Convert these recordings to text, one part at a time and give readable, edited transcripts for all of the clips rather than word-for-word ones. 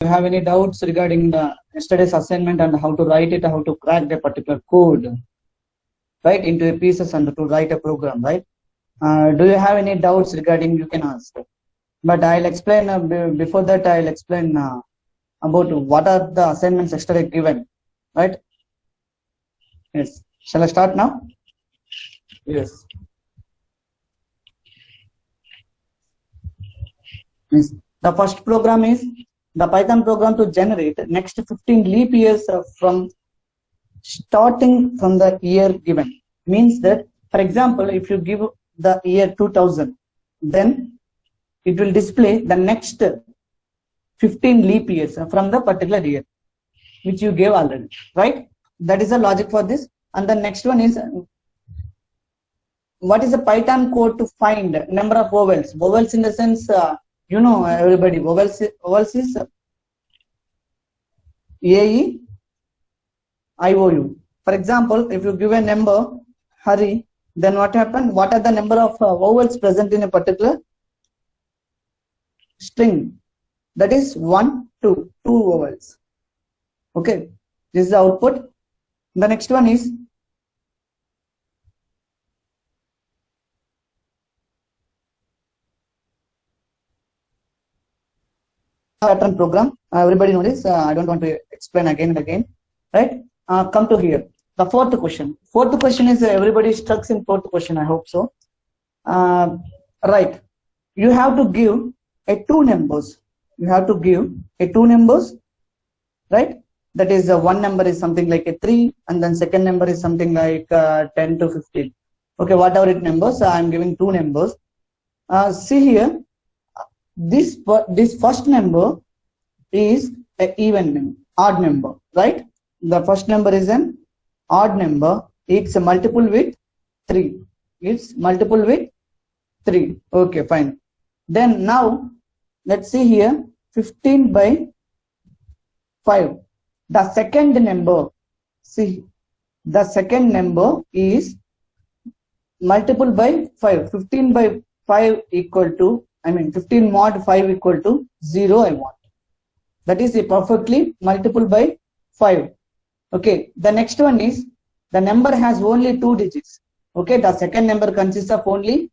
have any doubts regarding the yesterday's assignment and how to write it, how to crack the particular code, right, into a pieces and to write a program, right? Do you have any doubts regarding? You can ask. But I'll explain before that. I'll explain about what are the assignments yesterday given, right? Yes. Shall I start now? Yes. Yes. The first program is the Python program to generate next 15 leap years from starting from the year given. Means that, for example, if you give the year 2000, then it will display the next 15 leap years from the particular year which you gave already, right? That is the logic for this. And the next one is, what is the Python code to find number of vowels? Vowels in the sense, you know, everybody, vowels is A-E, I-O-U. For example, if you give a number, Hari, then what happened? What are the number of vowels present in a particular string? That is 1, 2 vowels. Okay, this is the output. The next one is pattern program. Everybody knows this. I don't want to explain again and again, right? Come to here. The fourth question. Fourth question is everybody stuck in fourth question. I hope so. Right. You have to give a two numbers. You have to give a two numbers, right? That is one number is something like a 3, and then second number is something like 10 to 15. Okay, whatever it numbers, I am giving two numbers. See here, this first number is an even number, odd number, right? The first number is an odd number. It's a multiple with 3. It's multiple with 3. Okay, fine. Then now let's see here, 15 by 5. The second number, see, the second number is multiple by 5. 15 by 5 equal to, 15 mod 5 equal to 0 I want. That is a perfectly multiple by 5. Okay, the next one is, the number has only 2 digits. Okay, the second number consists of only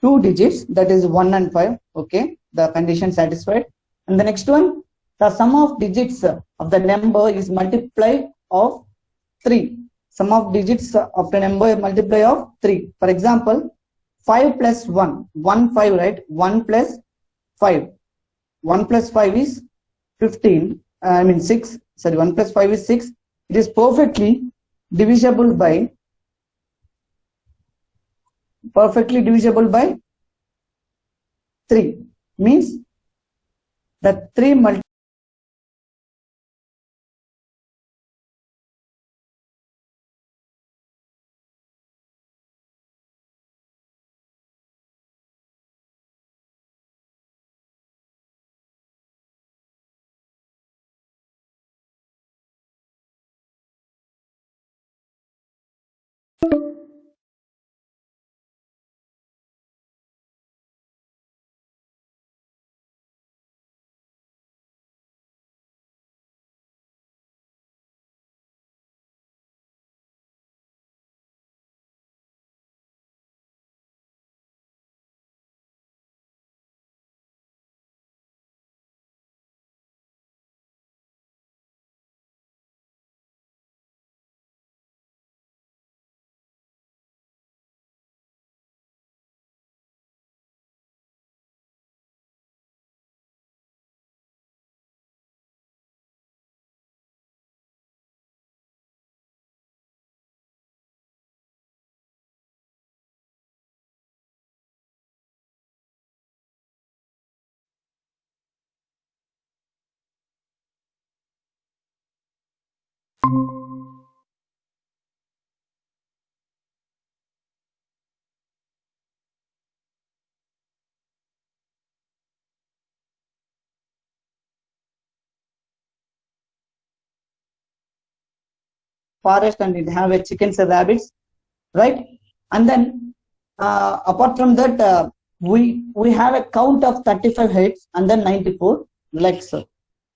2 digits, that is 1 and 5. Okay, the condition satisfied. And the next one, the sum of digits of the number is multiply of 3. Sum of digits of the number is multiply of 3. For example, 5 plus 1, 1, 5, right? 1 plus 5. 1 plus 5 is 15, 6. Sorry, 1 plus 5 is 6. It is perfectly divisible by 3. Means that 3 multiplied forest and it have a chickens and rabbits, right? And then apart from that, we have a count of 35 heads and then 94 legs.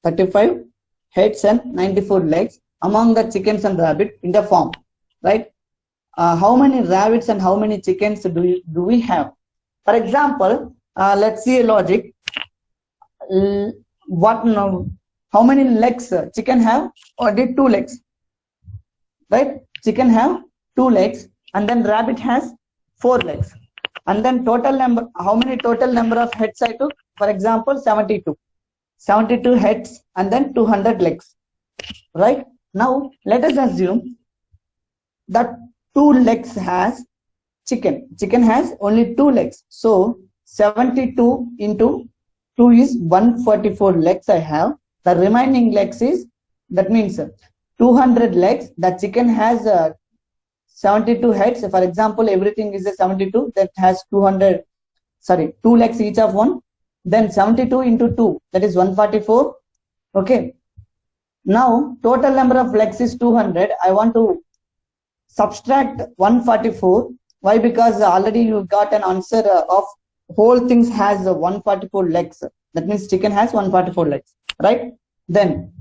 35 heads and 94 legs among the chickens and rabbit in the farm, right? How many rabbits and how many chickens do we have? For example, let's see a logic. What now? How many legs chicken have? Or did 2 legs, right? Chicken have 2 legs, and then rabbit has 4 legs. And then total number, how many total number of heads I took? For example, 72. 72 heads and then 200 legs, right? Now let us assume that 2 legs has chicken. Chicken has only 2 legs. So 72 into 2 is 144 legs I have. The remaining legs is, that means 200 legs. The chicken has 72 heads. For example, everything is a 72 that has 200, sorry, 2 legs each of one. Then 72 into 2, that is 144. Okay. Now total number of legs is 200. I want to subtract 144. Why? Because already you got an answer of whole things has 144 legs. That means chicken has 144 legs, right? Then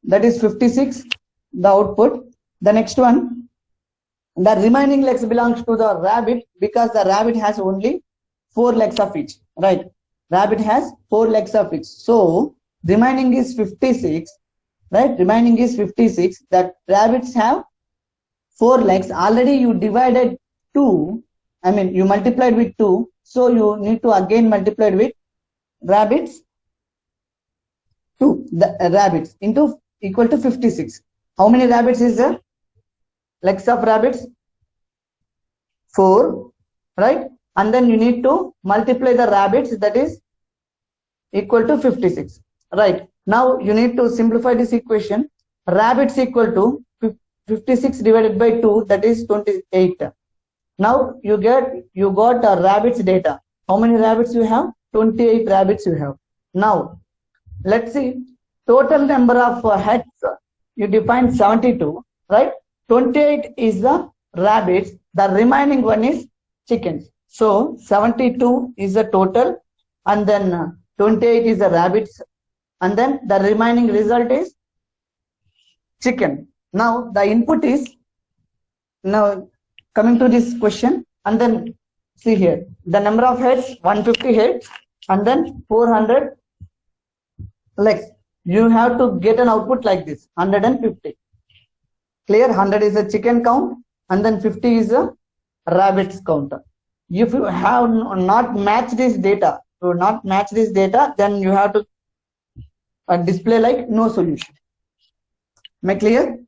that is 56, the output. The next one, the remaining legs belongs to the rabbit because the rabbit has only 4 legs of each, right? Rabbit has 4 legs of each. So remaining is 56, right? Remaining is 56. That rabbits have 4 legs. Already you divided 2. I mean, you multiplied with 2. So you need to again multiply with rabbits 2. The rabbits into equal to 56. How many rabbits is there? Legs of rabbits? 4, right? And then you need to multiply the rabbits, that is equal to 56, right? Now you need to simplify this equation. Rabbits equal to 56 divided by 2, that is 28. Now you got rabbits data. How many rabbits you have? 28 rabbits you have. Now let's see total number of heads. You define 72, right? 28 is the rabbits. The remaining one is chickens. So 72 is the total, and then 28 is the rabbits, and then the remaining result is chicken. Now the input is, now coming to this question, and then see here the number of heads 150 heads and then 400 legs. You have to get an output like this 150. Clear? 100 is a chicken count and then 50 is a rabbits count. If you have not matched this data, then you have to display like no solution. Am I clear?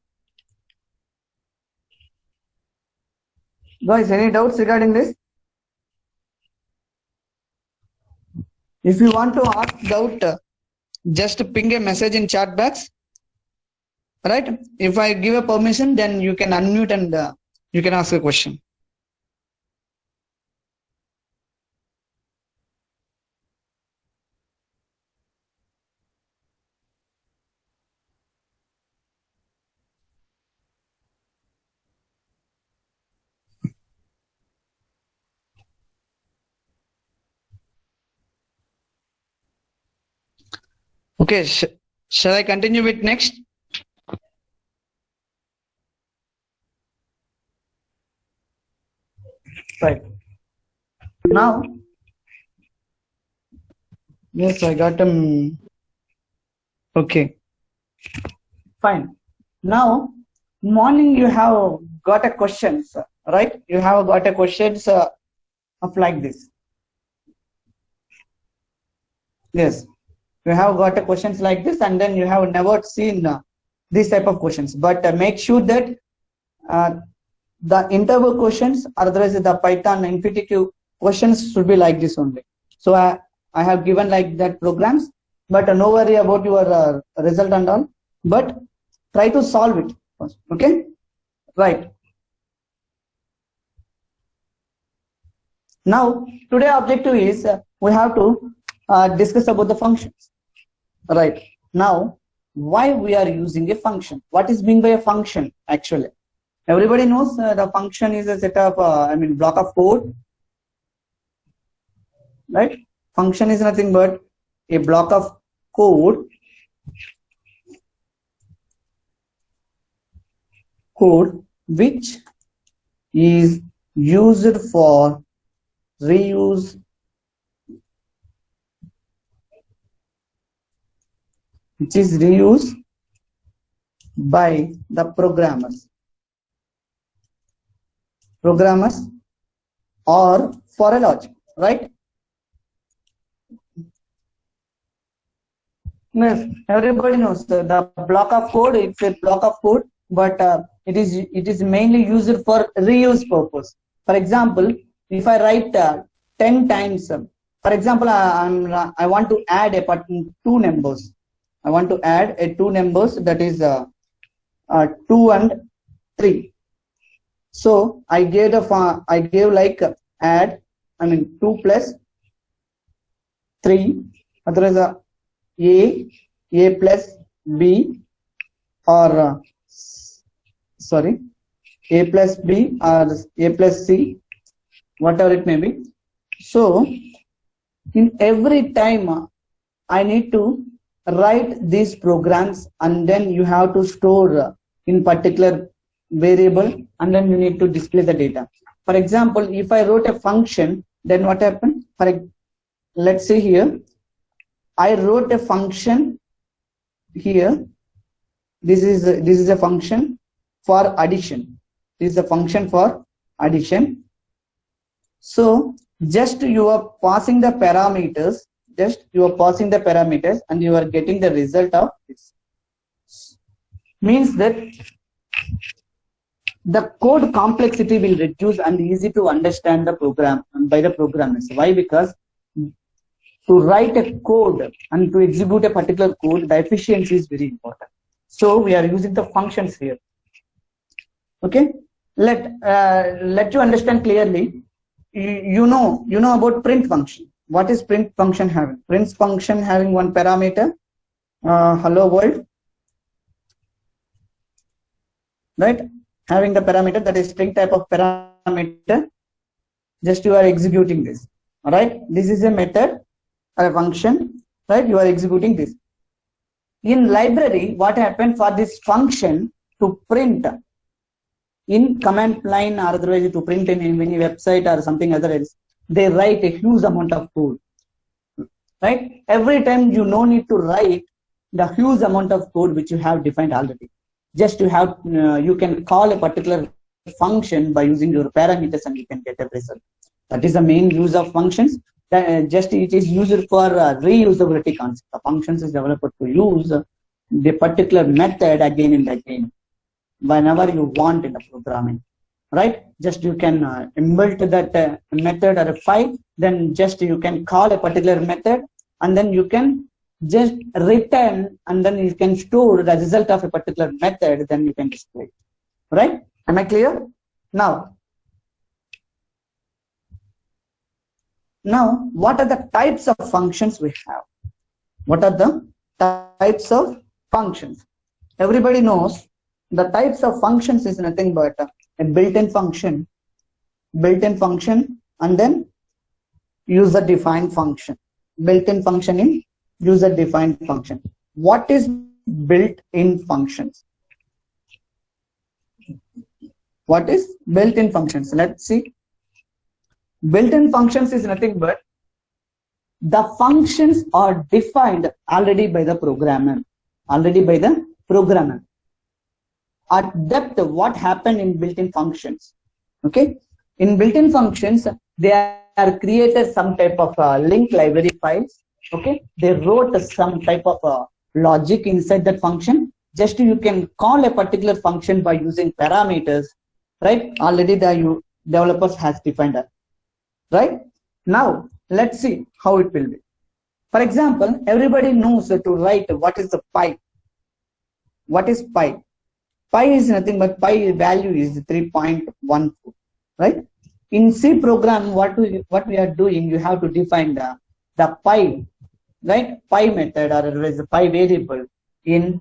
Guys, any doubts regarding this? If you want to ask doubt, just ping a message in chat box, right? If I give a permission, then you can unmute and you can ask a question. Okay, shall I continue with next? Right. Now, yes, I got them. Okay, fine. Now, morning you have got a questions, right? You have got a questions of like this. Yes. You have got a questions like this, and then you have never seen these type of questions. But make sure that the interview questions, otherwise the Python NPTQ questions should be like this only. So I have given like that programs, but no worry about your result and all. But try to solve it first. Okay, right. Now today objective is we have to discuss about the functions. Right. Now, why we are using a function? What is meant by a function actually? Everybody knows the function is a set of, block of code. Right? Function is nothing but a block of code code which is used for reuse, which is reused by the programmers or for a logic, right? Yes, everybody knows the block of code. It's a block of code, but it is mainly used for reuse purpose. For example, if I write 10 times, for example, I want to add two numbers. I want to add two numbers, that is 2 and 3. So I gave like add, 2 plus 3, otherwise a plus b, or sorry, a plus b or a plus c, whatever it may be. So in every time I need to write these programs, and then you have to store in particular variable, and then you need to display the data. For example, if I wrote a function, then what happened? Let's say here I wrote a function here. This is a function for addition. This is a function for addition. So just you are passing the parameters. And you are getting the result of this. Means that the code complexity will reduce and easy to understand the program by the programmers. Why? Because to write a code and to execute a particular code, the efficiency is very important. So we are using the functions here. Okay, let you understand clearly. You know about print function. What is print function having? Print function having one parameter, hello world, right? Having the parameter, that is string type of parameter. Just you are executing this. All right, this is a method or a function, right? You are executing this. In library, what happened for this function to print in command line, or otherwise to print in any website or something other else, they write a huge amount of code, right? Every time you no need to write the huge amount of code which you have defined already. Just you have you can call a particular function by using your parameters, and you can get a result. That is the main use of functions. Just it is used for reusability concept. The functions is developed to use the particular method again and again whenever you want in the programming, right? Just you can inbuilt that method or a file, then just you can call a particular method, and then you can just return, and then you can store the result of a particular method, then you can display it, right? Am I clear? Now what are the types of functions we have? What are the types of functions? Everybody knows the types of functions is nothing but a built-in function, and then user-defined function. Built-in function in user-defined function. What is built-in functions? What is built-in functions? Let's see. Built-in functions is nothing but the functions are defined already by the programmer. At depth, what happened in built-in functions? Okay, in built-in functions, they are created some type of link library files. Okay, they wrote some type of logic inside that function. Just you can call a particular function by using parameters, right? Already the developers has defined that, right? Now let's see how it will be. For example, everybody knows to write what is the pi. What is pi? Pi is nothing but pi value is 3.14, right? In C program, what we are doing, you have to define the pi, right? Pi method or otherwise pi variable in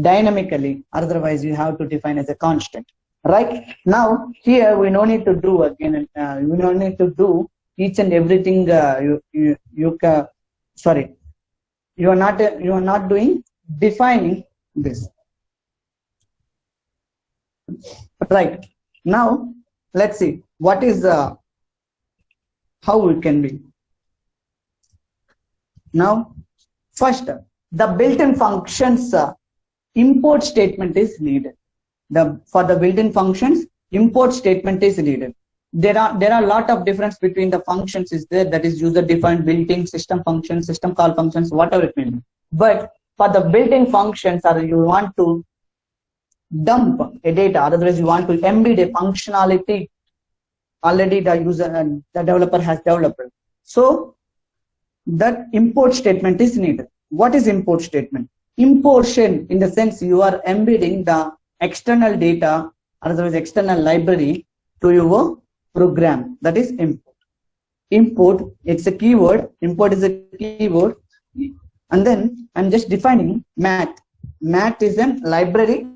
dynamically, otherwise you have to define as a constant, right? Now here we no need to do again, we no need to do each and everything. You you are not doing defining this. Right. Now let's see what is how it can be. Now first, the built-in functions import statement is needed. For the built-in functions, import statement is needed. There are a lot of difference between the functions is there, that is user defined, built-in, system functions, system call functions, whatever it may be. But for the built-in functions, or you want to dump a data, otherwise you want to embed a functionality already the user and the developer has developed. So that import statement is needed. What is import statement? Importation, in the sense you are embedding the external data, or otherwise external library to your program. That is import. Import, it's a keyword. Import is a keyword. And then I'm just defining math. Math is a library.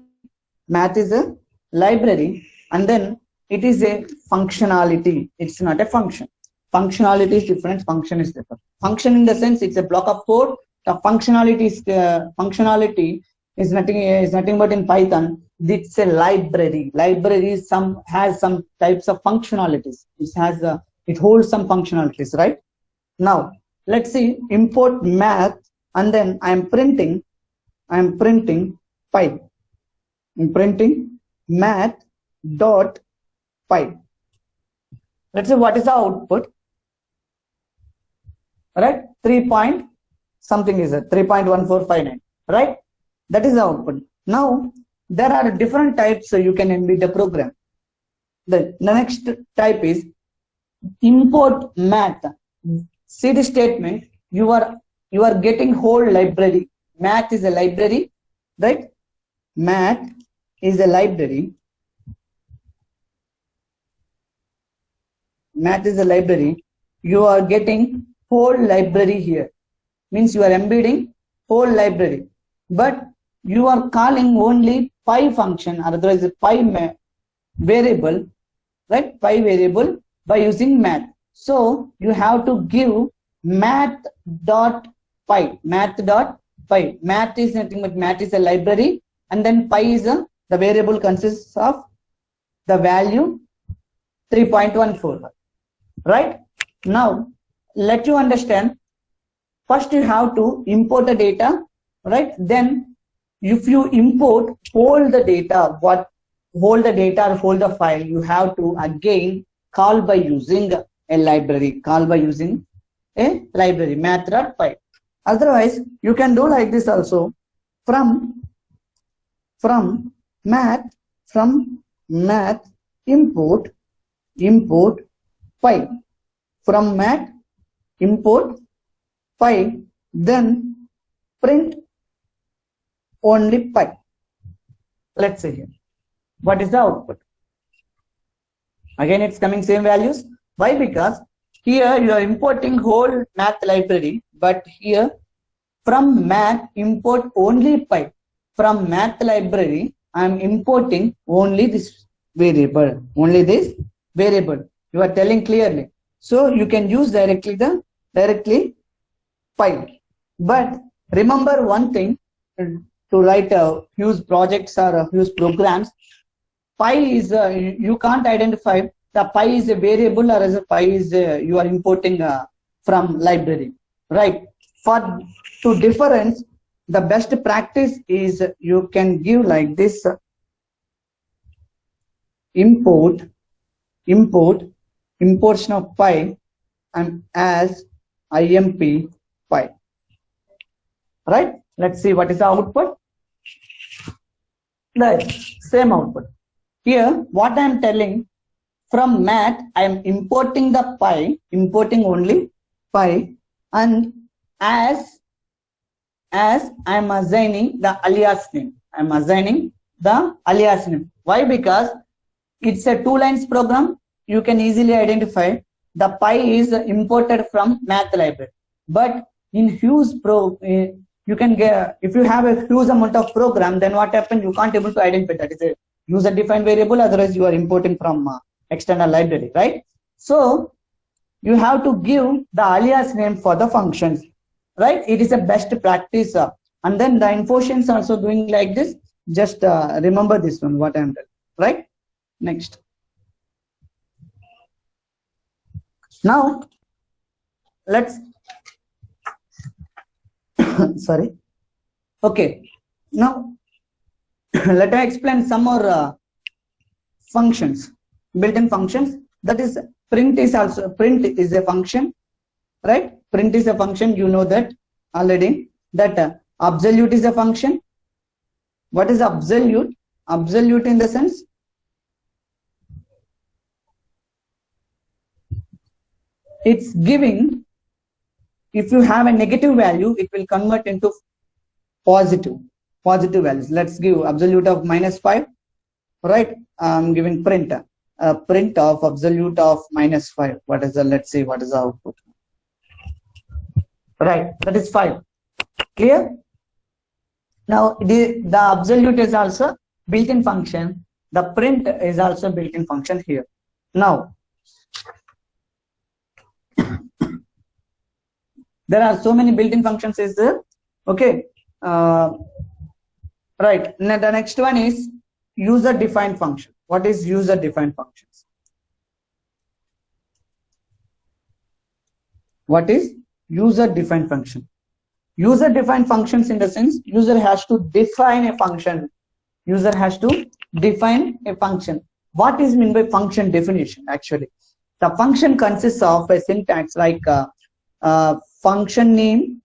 Math is a library. And then it is a functionality. It's not a function. Functionality is different. Function is different. Function in the sense it's a block of code. The functionality is nothing but in Python. It's a library. Library has some types of functionalities. It holds some functionalities, right? Now let's see, import math, and then I'm printing py. I'm printing math dot py. Let's see what is the output. Right? 3 point something is it, 3.1459, right? That is the output. Now there are different types, so you can embed the program. The next type is import math. See the statement, you are getting whole library. Math is a library, right? Math is a library. Math is a library. You are getting whole library here. Means you are embedding whole library, but you are calling only py function, or otherwise a py variable, right? Py variable by using math. So you have to give math dot py. Math dot py. Math is nothing but math is a library, and then py is the variable consists of the value 3.14. Right? Now let you understand. First you have to import the data, right? Then if you import hold the data or hold the file, you have to again call by using a library. Call by using a library, math.py. Otherwise you can do like this also. From math import py. From math import py, then print only py. Let's see here. What is the output? Again, it's coming same values. Why? Because here you are importing whole math library, but here from math import only py. From math library, I am importing only this variable. Only this variable. You are telling clearly. So you can use directly py. But remember one thing, to write huge projects or huge programs, py is you can't identify the py is a variable or as a py is you are importing from library, right? To difference, the best practice is you can give like this: importation of py and as imp py. Right? Let's see what is the output. Right, same output. Here, what I am telling, from math, I am importing the py, importing only py, and as I am assigning the alias name. I am assigning the alias name. Why? Because it's a 2 lines program. You can easily identify the py is imported from math library. But in huge you can get, if you have a huge amount of program, then what happens? You can't able to identify that is a user defined variable. Otherwise, you are importing from external library, right? So you have to give the alias name for the functions. right? It is a best practice, and then the Infoscience also doing like this. Just remember this one, what I'm telling, right? Next. Now let's sorry. Okay, now let me explain some more functions, built-in functions. That is, print is a function, right? Print is a function, you know that already. That absolute is a function. What is absolute? Absolute in the sense, it's giving, if you have a negative value, it will convert into positive values. Let's give absolute of -5, right? I'm giving print, print of absolute of -5. What is the, let's see, what is the output, right? That is 5. Clear? Now the absolute is also built-in function. The print is also built-in function here. Now there are so many built-in functions is there. Okay, right. Now the next one is user-defined function. What is user-defined functions? What is user-defined function? User-defined functions in the sense, user has to define a function. User has to define a function. What is meant by function definition? Actually, the function consists of a syntax like function name,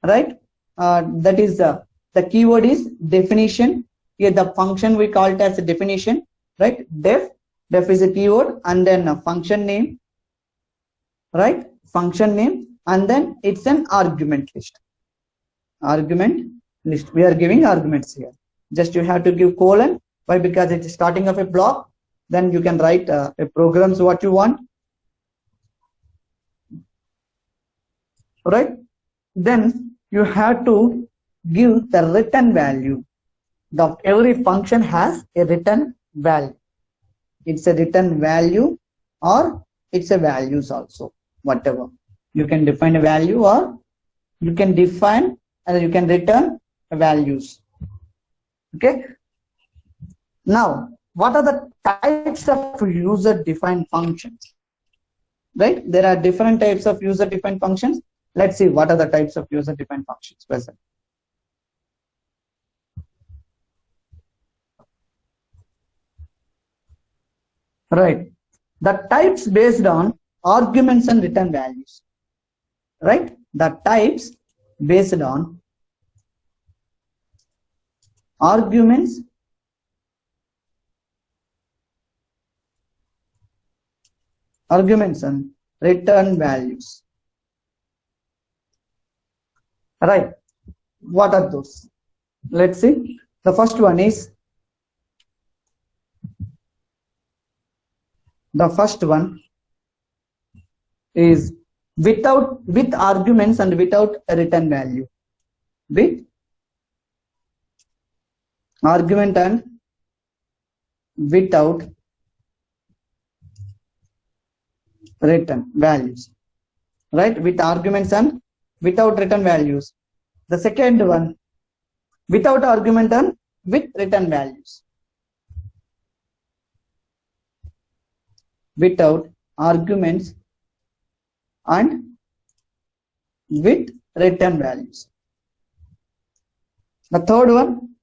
right? That is the keyword is definition. Here the function we call it as a definition, right? Def is a keyword, and then a function name, right? Function name, and then it's an argument list. Argument list. We are giving arguments here. Just you have to give colon. Why? Because it's starting of a block. Then you can write a programs what you want. Right? Then you have to give the return value. Every function has a return value. It's a return value, or it's a values also. Whatever. You can define a value, or you can define and you can return values. Okay. Now, what are the types of user-defined functions? Right? There are different types of user-defined functions. Let's see what are the types of user-defined functions present. Right. The types based on arguments and return values. Right? The types based on arguments and return values. Right. What are those? Let's see. The first one is, with arguments and without a return value. With argument and without return values. Right? With arguments and without return values. The second one, without argument and with return values. Without arguments and with return values. The third one,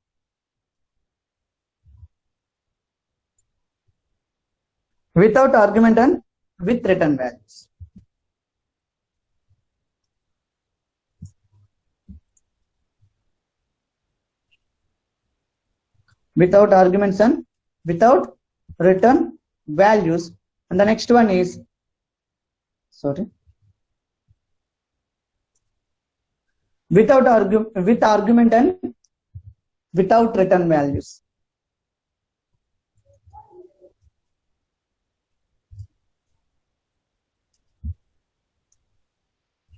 without argument and with return values. Without arguments and without return values. And the next one is, with argument and without return values.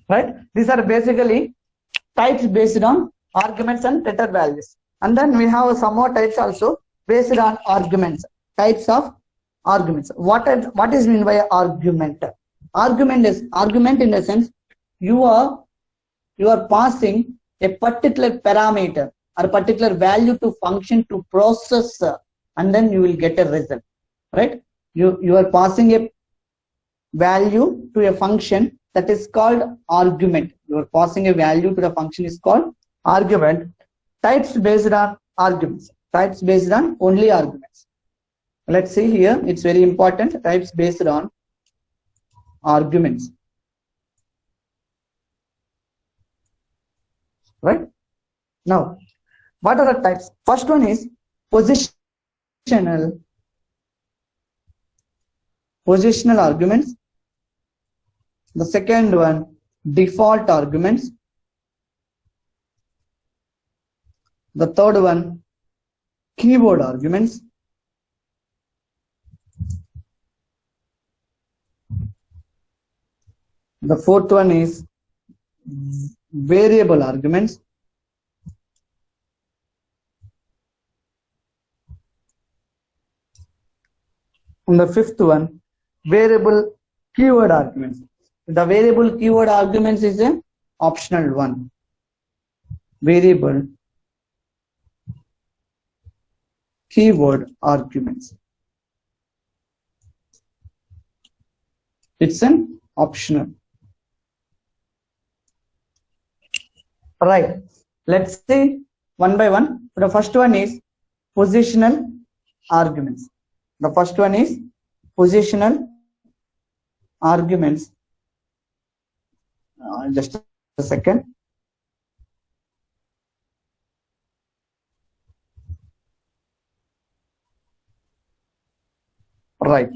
Right? These are basically types based on arguments and return values. And then we have some more types also based on arguments. Types of arguments. What is meant by argument? Argument in the sense, you are you are passing a particular parameter or particular value to function to process, and then you will get a result, right? You are passing a value to a function that is called argument. You are passing a value to the function is called argument. Types based on arguments. Types based on only arguments. Let's see here. It's very important. Types based on arguments. Right? Now, what are the types? First one is positional arguments. The second one, default arguments. The third one, keyword arguments. The fourth one is variable arguments. And the fifth one, variable keyword arguments. The variable keyword arguments is an optional one. Variable keyword arguments. It's an optional. Right. Let's see one by one. The first one is positional arguments. The first one is positional arguments. Just a second. Right.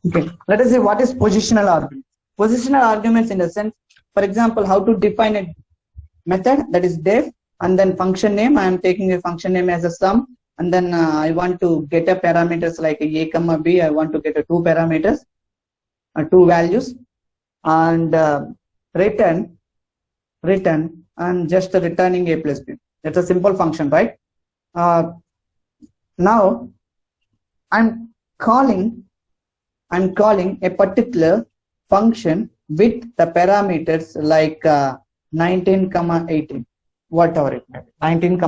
Okay. Let us see what is positional arguments. Positional arguments in the sense, for example, how to define a method, that is def, and then function name. I am taking a function name as a sum, and then I want to get a parameters like a comma b. I want to get a two parameters, two values, and return, and just returning a plus b. That's a simple function, right? Now I'm calling a particular function with the parameters like 19, 18, whatever it may be, 19,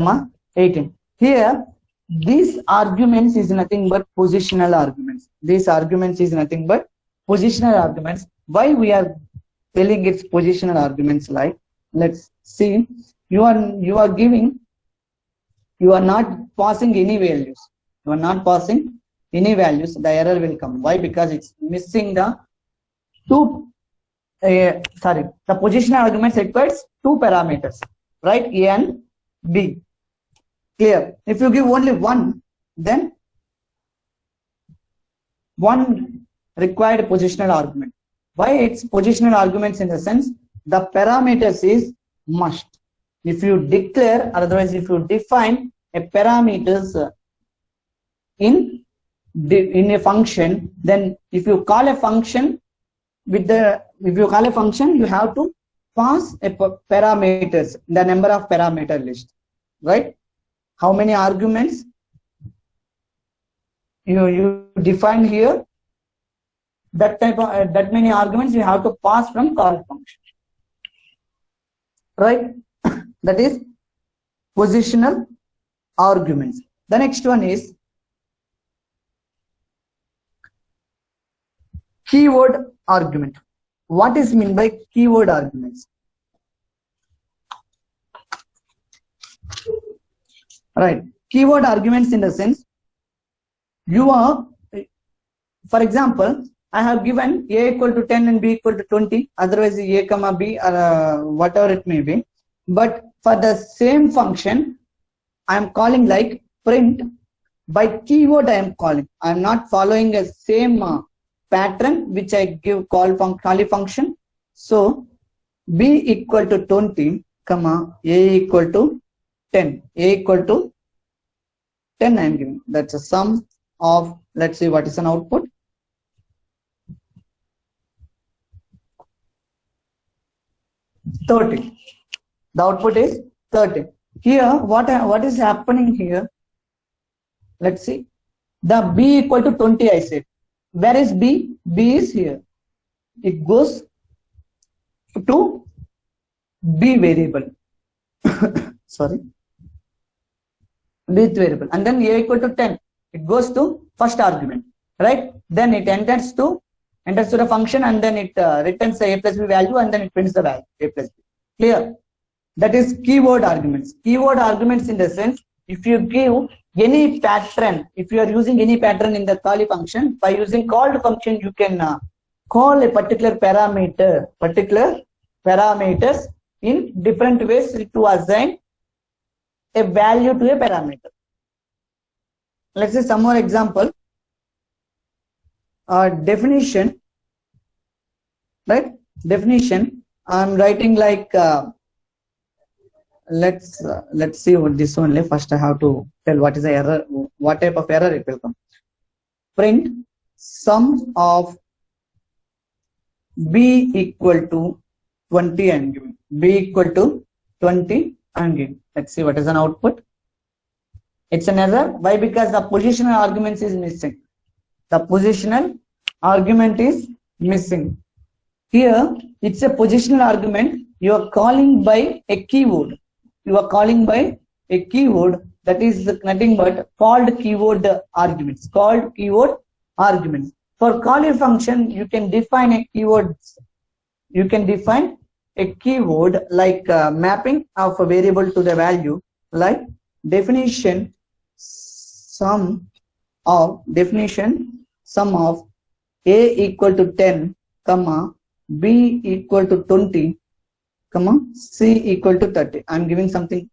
18. Here, these arguments is nothing but positional arguments. These arguments is nothing but positional arguments. Why we are telling it's positional arguments? Like, let's see. You are not passing any values. You are not passing any values. The error will come. Why? Because it's missing the the positional arguments requires two parameters, right? A and B. Clear? If you give only one, then one required positional argument. Why it's positional arguments? In the sense, the parameters is must. If you declare, otherwise if you define a parameters in a function, then if you call a function you have to pass a parameters, the number of parameter list, right? How many arguments you define here, that type of that many arguments you have to pass from call function, right? That is positional arguments. The next one is keyword argument. What is meant by keyword arguments? Right. Keyword arguments in the sense, you are, for example, I have given a equal to 10 and b equal to 20, otherwise a comma b or whatever it may be. But for the same function, I am calling like print. By keyword I am calling. I am not following a same pattern which I give call function. So b equal to 20, comma a equal to 10. A equal to 10 I am giving. That's a sum of, let's see what is an output. $30. The output is 30. Here, what is happening here? Let's see. The b equal to 20 I said. Where is b? B is here. it goes to B variable. Sorry, Bth variable, and then a equal to 10, it goes to first argument, right? Then it enters to the function, and then it returns the a plus b value, and then it prints the value a plus b. Clear? That is keyword arguments. Keyword arguments in the sense, if you give any pattern, if you are using any pattern in the call function, by using called function, you can call a particular parameters in different ways to assign a value to a parameter. Let's say some more example. Definition, right? Definition. I'm writing like let's see what this only. First, I have to tell what is the error, what type of error it will come. Print sum of b equal to 20 and giving b equal to 20 and giving. Let's see what is an output. It's an error. Why? Because the positional arguments is missing. The positional argument is missing. Here, it's a positional argument. You are calling by a keyword. You are calling by a keyword that is nothing but called keyword arguments. Called keyword arguments. For call function, you can define a keyword. You can define a keyword like mapping of a variable to the value, like definition sum of a equal to 10, comma b equal to 20, comma c equal to 30. I'm giving something,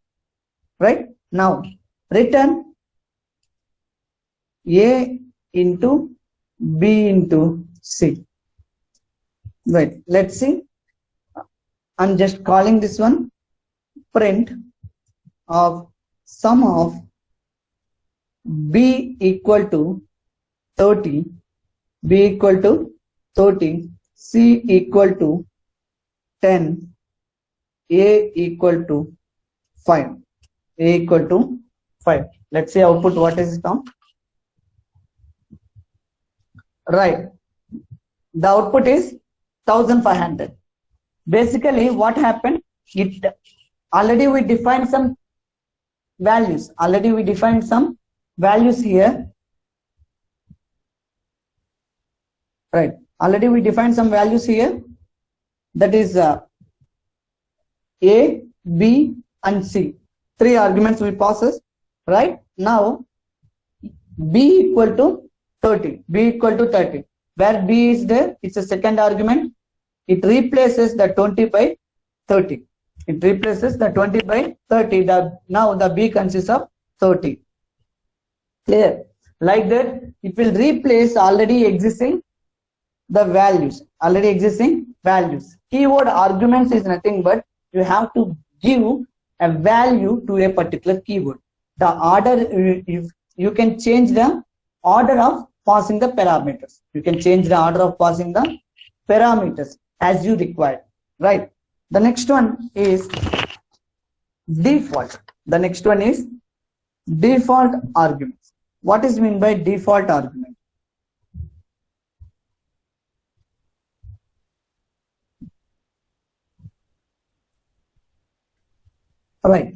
right? Now return a into b into c. Right, let's see. I'm just calling this one print of sum of b equal to 30, b equal to 30, c equal to 10, a equal to 5, a equal to 5. Let's see output. What is it now? Right, the output is 1500. Basically what happened, it already we defined some values. Here, right? Already we defined some values here. That is a, b and c. 3 arguments we process. Right now, b equal to 30. B equal to 30. Where b is there, it's a second argument. It replaces the 20 by 30. It replaces the 20 by 30. Now the b consists of 30. Clear? Like that, it will replace already existing the values. Keyword arguments is nothing but you have to give a value to a particular keyword. The order, if you can change the order of passing the parameters. You can change the order of passing the parameters as you require, right? The next one is default. Default arguments. What is meant by default argument? Right,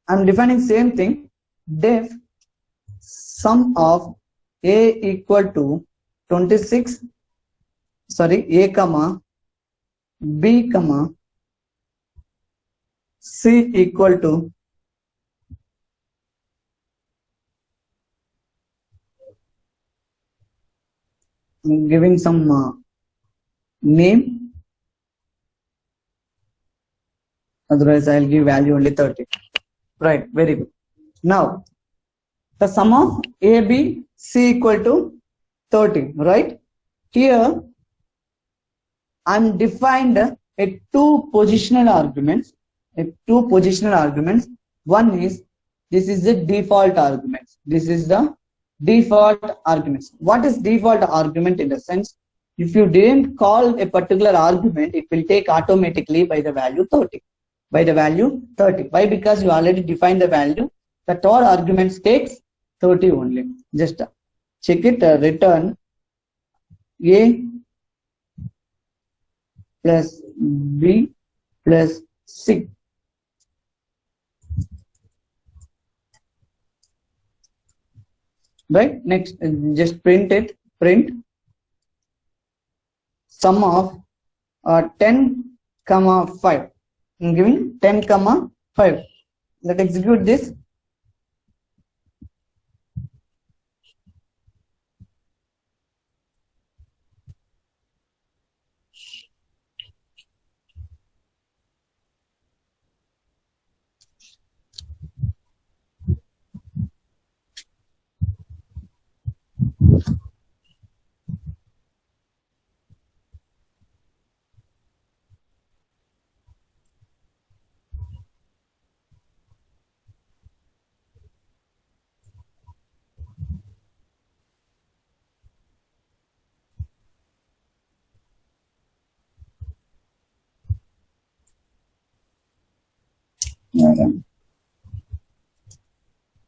I'm defining same thing. Def sum of a equal to 26, a comma b comma c equal to giving some name, otherwise I'll give value only 30. Right, very good. Now the sum of a b c equal to 30, right? Here I'm defined a two positional arguments. One is, this is the default arguments. What is default argument? In the sense, if you didn't call a particular argument, it will take automatically by the value 30. Why? Because you already defined the value. The all arguments takes 30 only. Just check it. Return a plus B plus C. Right? Next, just print it. Print sum of 10 comma 5. I'm giving 10 comma 5. Let's execute this.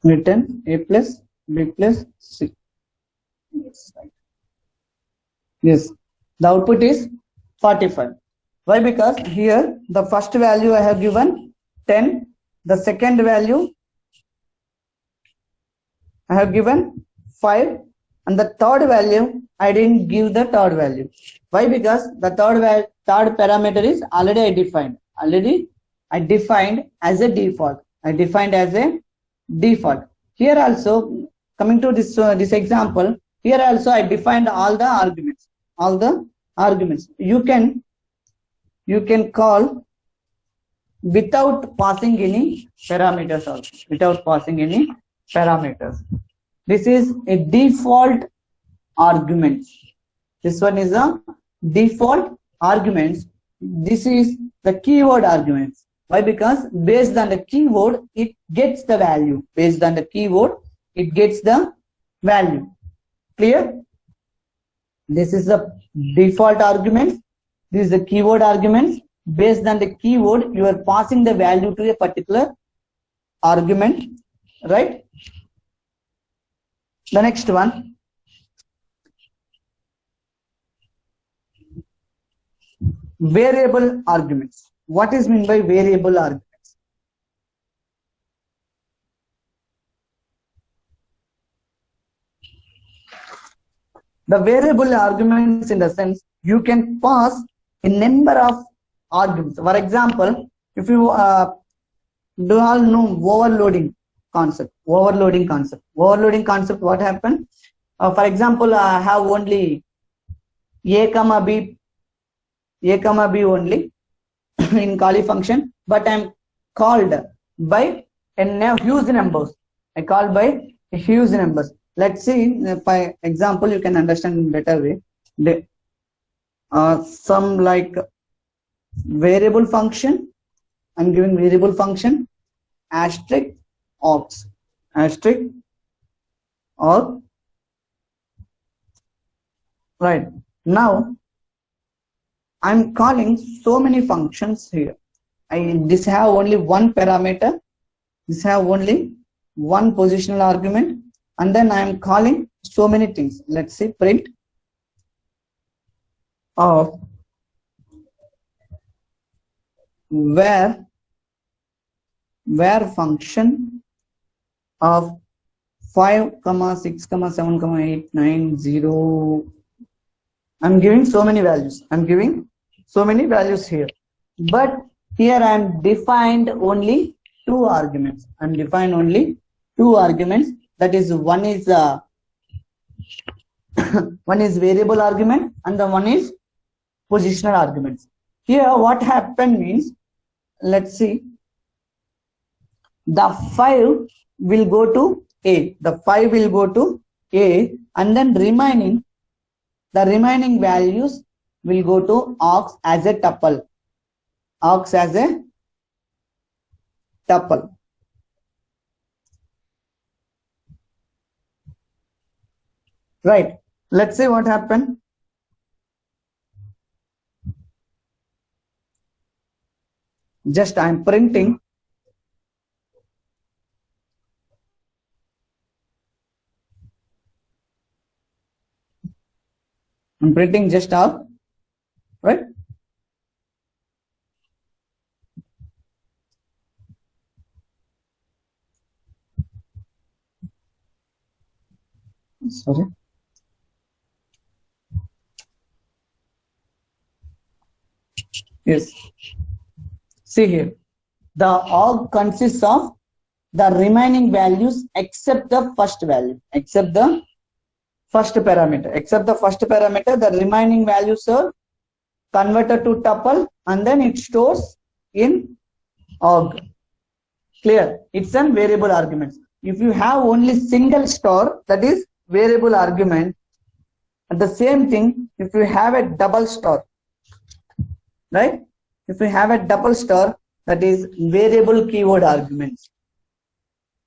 Written A plus B plus C. Yes, right. Yes, the output is 45. Why? Because here the first value I have given 10, the second value I have given 5, and the third value I didn't give the third value. Why? Because the third parameter is already I defined. Already I defined as a default. I defined as a default. Here also, coming to this example, here also I defined all the arguments. All the arguments. You can call without passing any parameters also. Without passing any parameters. This is a default argument. This one is a default arguments. This is the keyword arguments. Why? Because based on the keyword, it gets the value. Based on the keyword, it gets the value. Clear? This is the default arguments. This is the keyword arguments. Based on the keyword, you are passing the value to a particular argument, right? The next one, variable arguments. What is meant by variable arguments? The variable arguments, in the sense you can pass a number of arguments. For example, if you do all know overloading concept. Overloading concept. Overloading concept. What happened? For example, I have only a comma b only in Kali function, but I'm called by a huge numbers. I call by huge numbers. Let's see, by example, you can understand in better way. Some like variable function. I'm giving variable function asterisk ops asterisk or right. Now I'm calling so many functions here. This have only one parameter. This have only one positional argument, and then I am calling so many things. Let's see, print of where function of 5, 6, 7, 8, 9, 0. I'm giving so many values. I'm giving so many values here. But here I am defined only two arguments. I'm defined only two arguments. That is, one is one is variable argument and the one is positional arguments. Here what happened means, let's see, the 5 will go to A. The 5 will go to A, and then the remaining values will go to aux as a tuple. Aux as a tuple. Right. Let's see what happened. Just I'm printing. I'm printing just out, right? Sorry. Yes. See here. The org consists of the remaining values except the first value, except the first parameter. Except the first parameter, the remaining values are converted to tuple and then it stores in org. Clear? It's a variable argument. If you have only single store, that is variable argument. And the same thing, if you have a double store, right? If you have a double store, that is variable keyword arguments.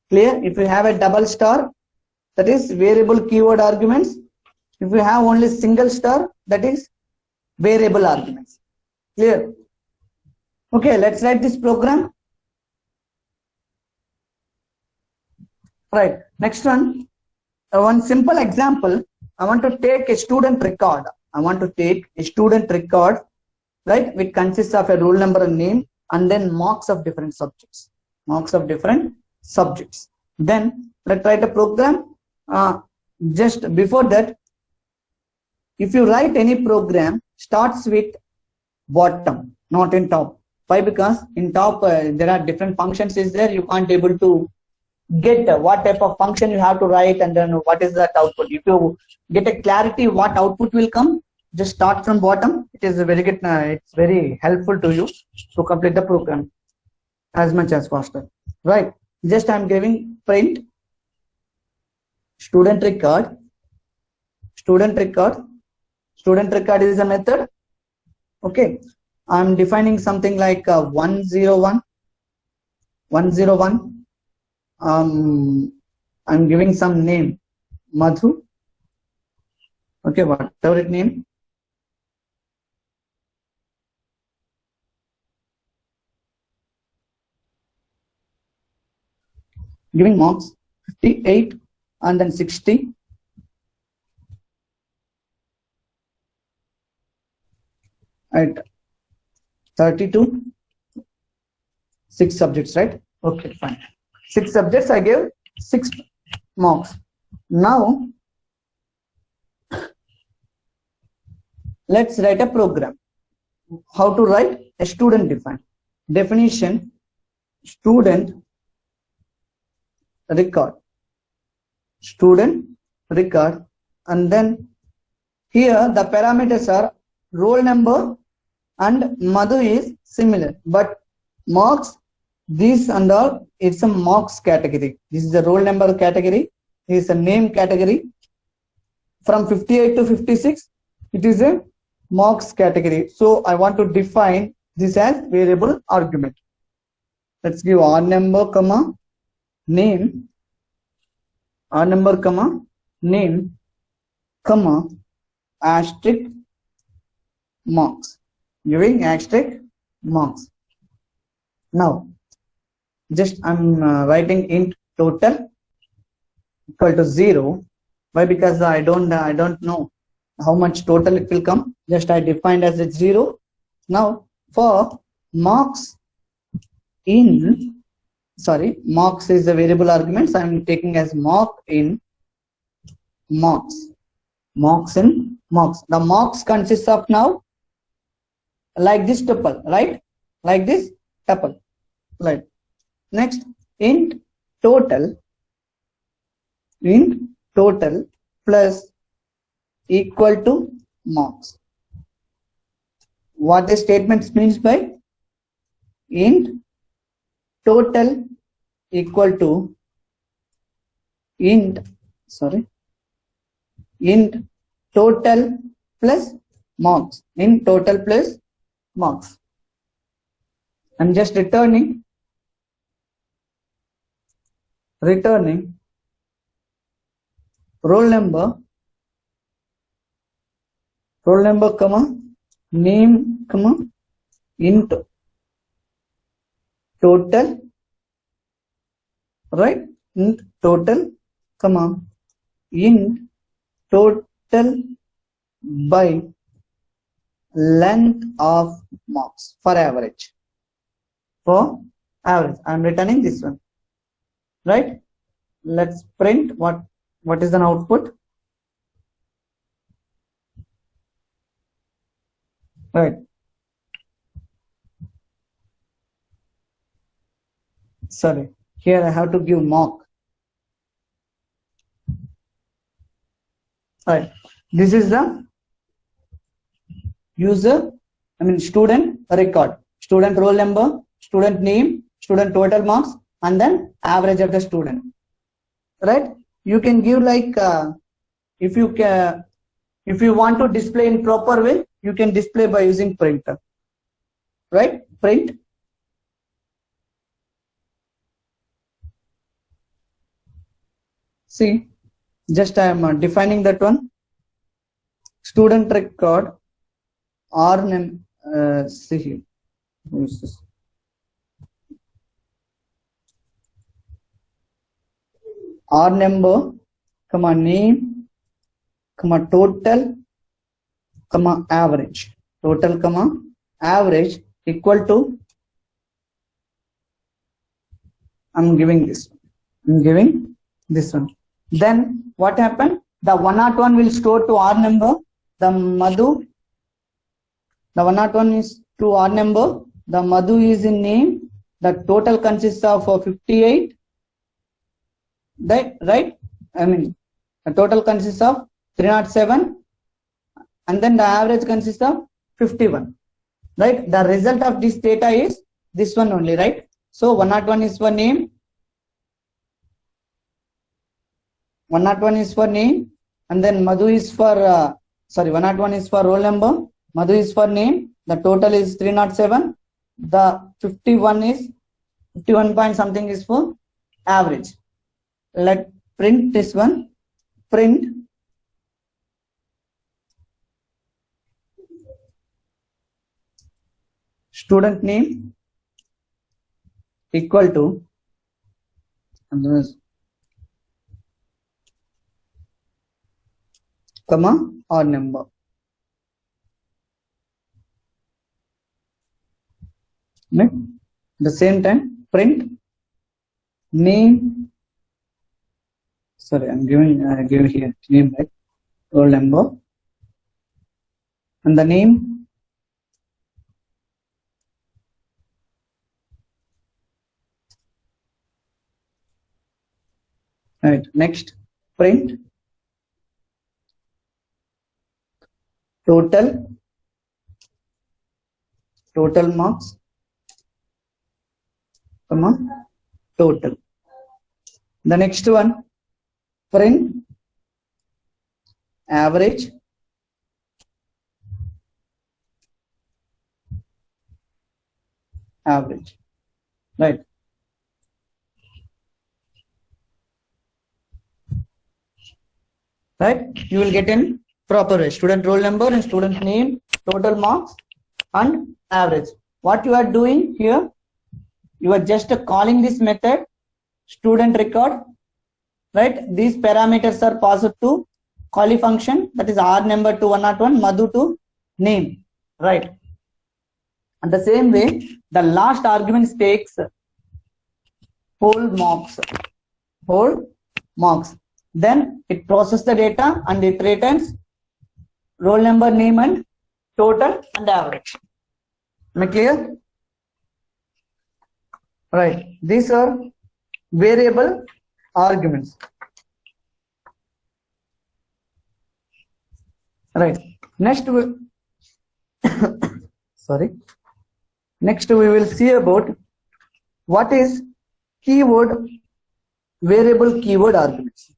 Clear? If you have a double star, that is variable keyword arguments. If you have only single star, that is variable arguments. Clear? Okay, let's write this program. Right. Next one simple example. I want to take a student record. Right, which consists of a roll number and name, and then marks of different subjects. Then let's write a program. Just before that, if you write any program, starts with bottom, not in top. Why? Because in top there are different functions is there. You can't able to get what type of function you have to write and then what is that output. If you get a clarity what output will come, just start from bottom. It is a very good. It's very helpful to you to complete the program as much as faster. Right. Just I'm giving print student record. Student record is a method. Okay. I'm defining something like 101. I'm giving some name, Madhu. Okay, whatever it name. Giving marks 58 and then 60. At 32, 6 subjects, right? Okay, fine. 6 subjects, I gave 6 marks. Now, let's write a program. How to write? A student defined. Definition, student record. And then here the parameters are roll number and Madhu is similar. But marks, these and all, it's a marks category. This is the roll number category. This is a name category. From 58 to 56, it is a marks category. So I want to define this as variable argument. Let's give R number, comma, name, R number, comma, name, comma, asterisk, marks. Giving asterisk, marks. Now, just I'm writing int total equal to 0. Why? Because I don't know how much total it will come. Just I defined as a 0. Now for marks marks is the variable arguments. I'm taking as mark in marks. The marks consists of now like this tuple, right? Like this tuple, right? Next, int total plus equal to marks. What the statement means by int total equal to int total plus marks. Int total plus marks. I'm just returning roll number, comma, name, comma, int total, right? Int total, comma, int total by length of marks for average. I'm returning this one, right? Let's print what is an output. right? Sorry, here I have to give mock. Right, this is the user, student record, student roll number, student name, student total marks, and then average of the student. Right? You can give like if you want to display in proper way, you can display by using printer. Right? Print. See, just I am defining that one. Student record or name. See here. Who is this? R number, comma name, comma total, comma average. Total, comma average equal to. I'm giving this one. I'm giving this one. Then what happened? The 101 will store to R number. The Madhu. The 101 is to R number. The Madhu is in name. The total consists of 58. Right? The total consists of 307. And then the average consists of 51. Right? The result of this data is this one only, right? So 101 is for name. 101 is for name, and then Madhu is for 101 is for roll number, Madhu is for name, the total is 307, the 51 point something is for average. Let print this one, print student name equal to, comma or number. Next, the same time print name. Sorry, I'm giving here name, right? Roll number and the name. Right. Next, print total marks, comma total. The next one, print average right? Right? You will get in proper way. Student roll number and student name, total marks, and average. What you are doing here, you are just calling this method student record, right? These parameters are passed to callee function, that is R number to 101, Madhu to name, right? And the same way, the last argument takes whole marks. Then it processes the data and it returns roll number, name, and total and average. Am I clear? Right. These are variable arguments. Right. Next, Next we will see about what is variable keyword arguments.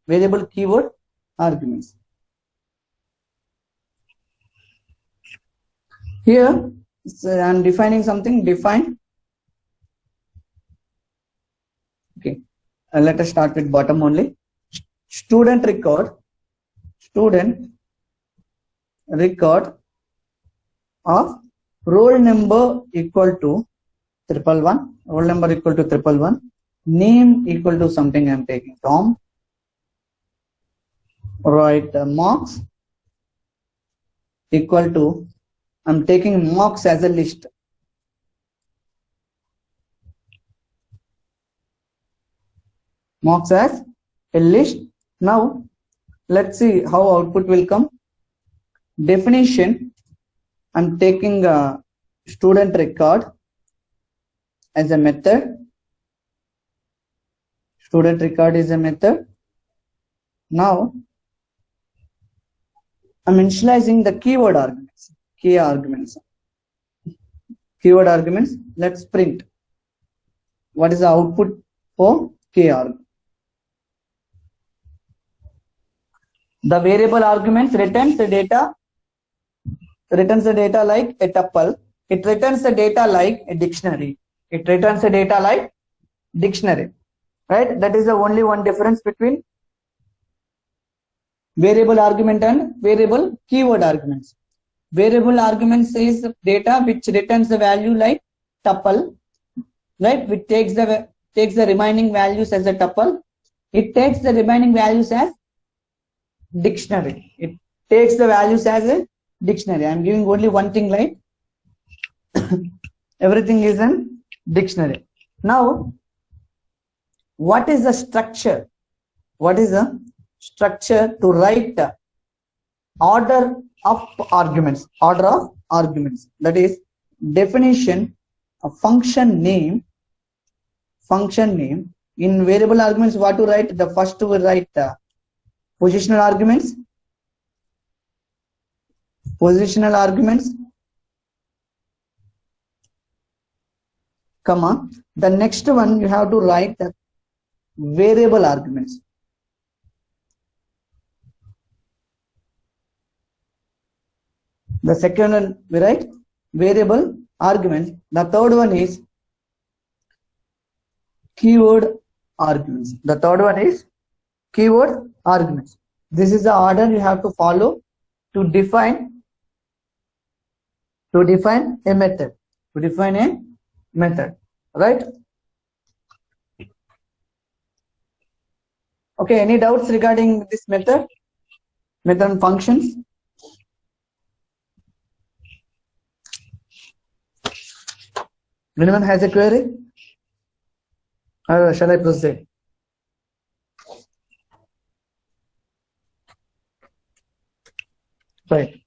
Here I am defining something. Define. Okay. Let us start with bottom only. Student record of roll number equal to 111, roll number equal to 111, name equal to something I am taking Tom, right? Marks equal to, I am taking marks as a list. Marks as a list. Now let's see how output will come. Definition I'm taking a student record as a method. Student record is a method. Now I'm initializing the keyword arguments. Key arguments. Keyword arguments. Let's print. What is the output for key argument? The variable arguments returns the data like a tuple. It returns the data like a dictionary. It returns the data like dictionary. Right? That is the only one difference between variable argument and variable keyword arguments. Variable arguments is data which returns the value like tuple, right? Which takes the remaining values as a tuple. It takes the remaining values as dictionary. It takes the values as a dictionary. I'm giving only one thing, like everything is in dictionary. Now, what is the structure? What is the structure to write order of arguments? Order of arguments. That is definition of function name. Function name. In variable arguments, what to write? The first we write positional arguments. Positional arguments. Comma. The next one you have to write the variable arguments. The second one we write variable arguments. The third one is keyword arguments. The third one is keyword arguments. This is the order you have to follow to define a method. To define a method, right? Okay, any doubts regarding this method? Method and functions? Anyone has a query? Or shall I proceed? Right.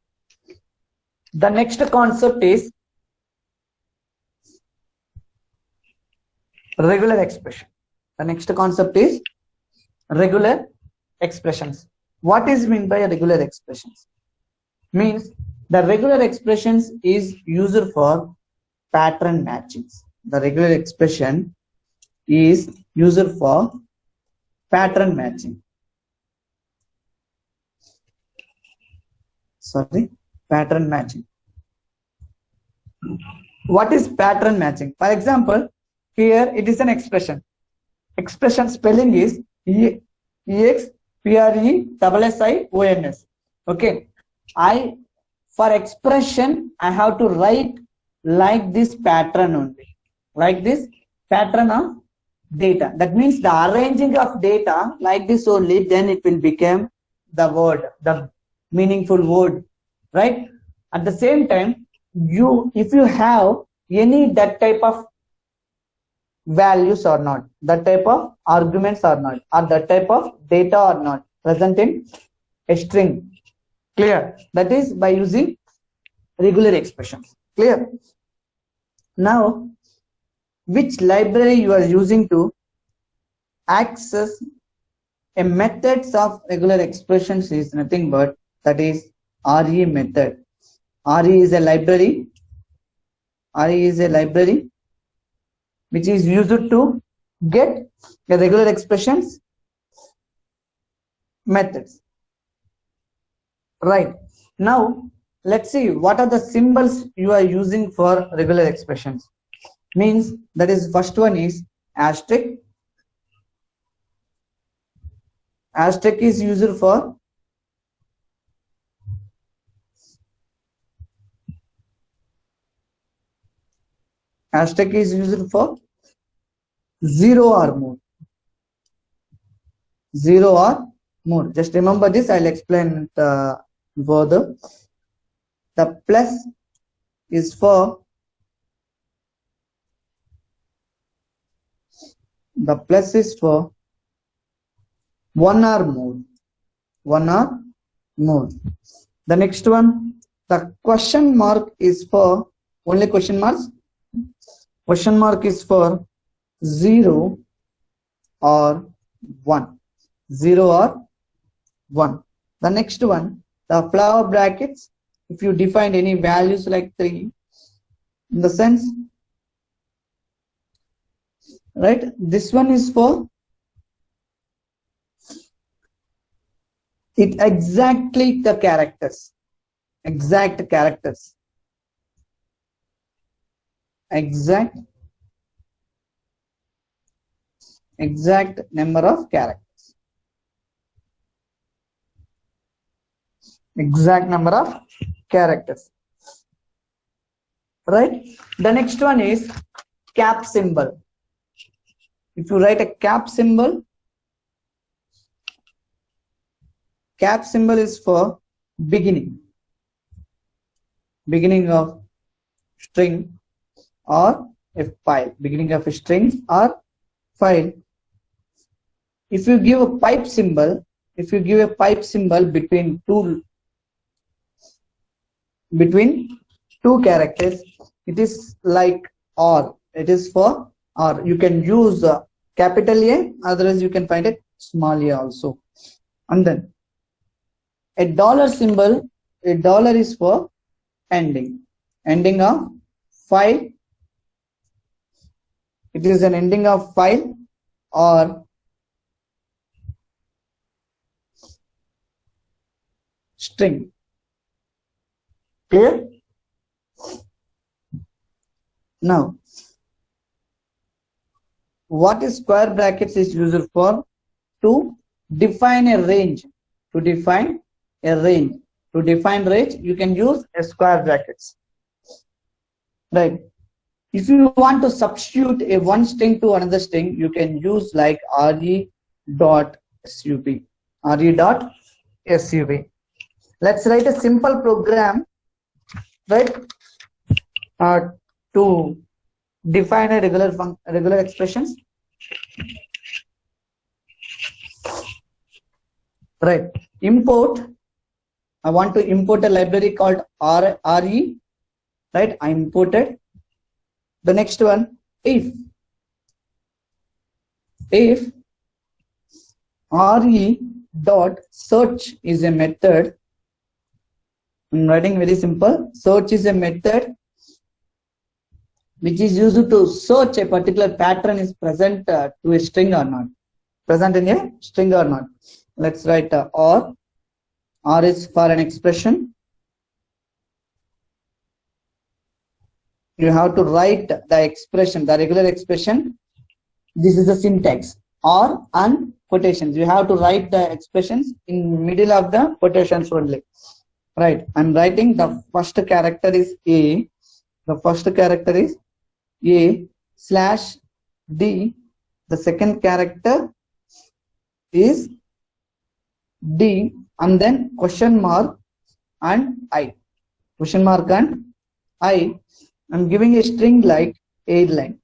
The next concept is regular expression. The next concept is regular expressions. What is meant by regular expressions? Means the regular expressions is used for pattern matchings. The regular expression is used for pattern matching. Sorry, pattern matching. What is pattern matching? For example, here it is an expression. Expression spelling is EXPRESSIONS. Okay. For expression, I have to write like this pattern only. Like this pattern of data. That means the arranging of data like this only, then it will become the word, the meaningful word, right? At the same time, if you have any that type of values or not, that type of arguments or not, or that type of data or not present in a string. Clear? That is by using regular expressions. Clear? Now, which library you are using to access a methods of regular expressions is nothing but that is RE method. RE is a library. RE is a library which is used to get the regular expressions methods. Right. Now, let's see what are the symbols you are using for regular expressions. Means that is first one is asterisk. Asterisk is used for zero or more. Zero or more. Just remember this. I'll explain further. The plus is for one or more. One or more. The next one The question mark is for only question marks. Question mark is for 0 or 1. 0 or 1. The next one, the flower brackets. If you define any values like 3, in the sense, right? This one is for it exactly the characters. Exact characters. Exact number of characters. Exact number of characters. Right? The next one is cap symbol. If you write a cap symbol is for beginning of string or a file, beginning of a string or file. If you give a pipe symbol, between two characters, it is like or. It is for or. You can use capital A, otherwise you can find it small a also. And then a dollar symbol, a dollar is for ending of file. It is an ending of file or string. Clear? Now, what is square brackets is used for? To define a range. To define range, you can use a square brackets. Right? If you want to substitute a one string to another string, you can use like re.sub. Let's write a simple program, right? To define a regular expressions. Right. Import. I want to import a library called RE. Right. I imported. The next one, if re dot search is a method. I'm writing very simple. Search is a method which is used to search a particular pattern is present to a string or not. Present in a string or not. Let's write or. R is for an expression. You have to write the expression, the regular expression. This is the syntax. Or and quotations. You have to write the expressions in middle of the quotations only. Right. I'm writing the first character is A. The first character is A / D. The second character is D, and then question mark and I. Question mark and I. I'm giving a string like airline.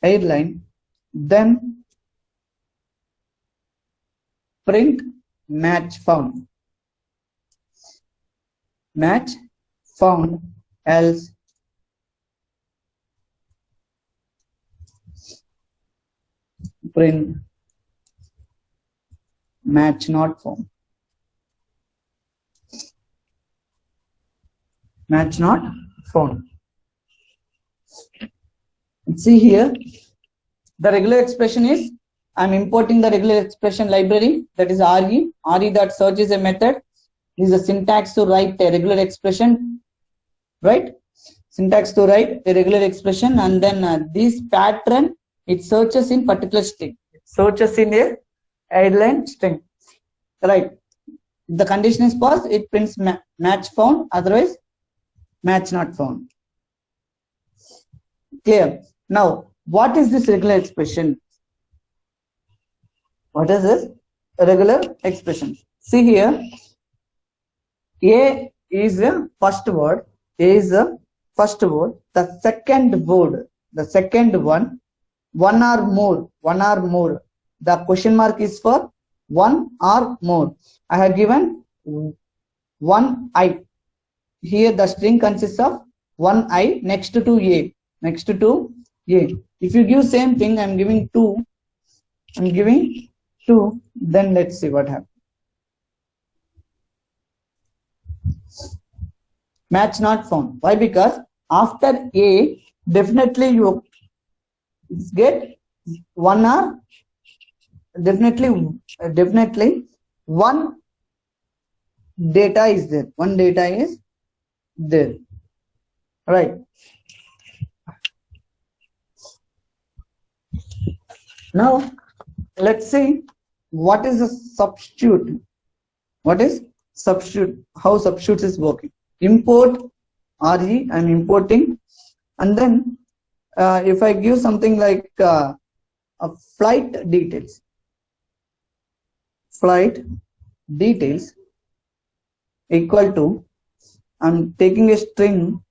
Airline. Then print match found. Match found, else print match not found. Match not found. See here, the regular expression is, I'm importing the regular expression library, that is RE. RE.search is a method. This is a syntax to write a regular expression, right? Syntax to write a regular expression, and then this pattern, it searches in particular string. It searches in a airline string, right? The condition is false, it prints match found, otherwise match not found. Clear? Now, what is this regular expression? What is this regular expression? See here, A is the first word. A is the first word. The second word, the second one or more. The question mark is for one or more. I have given one I. Here the string consists of one I next to a. Next to a. If you give same thing, I'm giving 2. I'm giving 2. Then let's see what happens. Match not found. Why? Because after a, definitely you get one or definitely one data is there. One data is there, right? Now let's see what is a substitute. What is substitute? How substitutes is working? Import re. I'm importing, and then if I give something like a flight details, equal to, I'm taking a string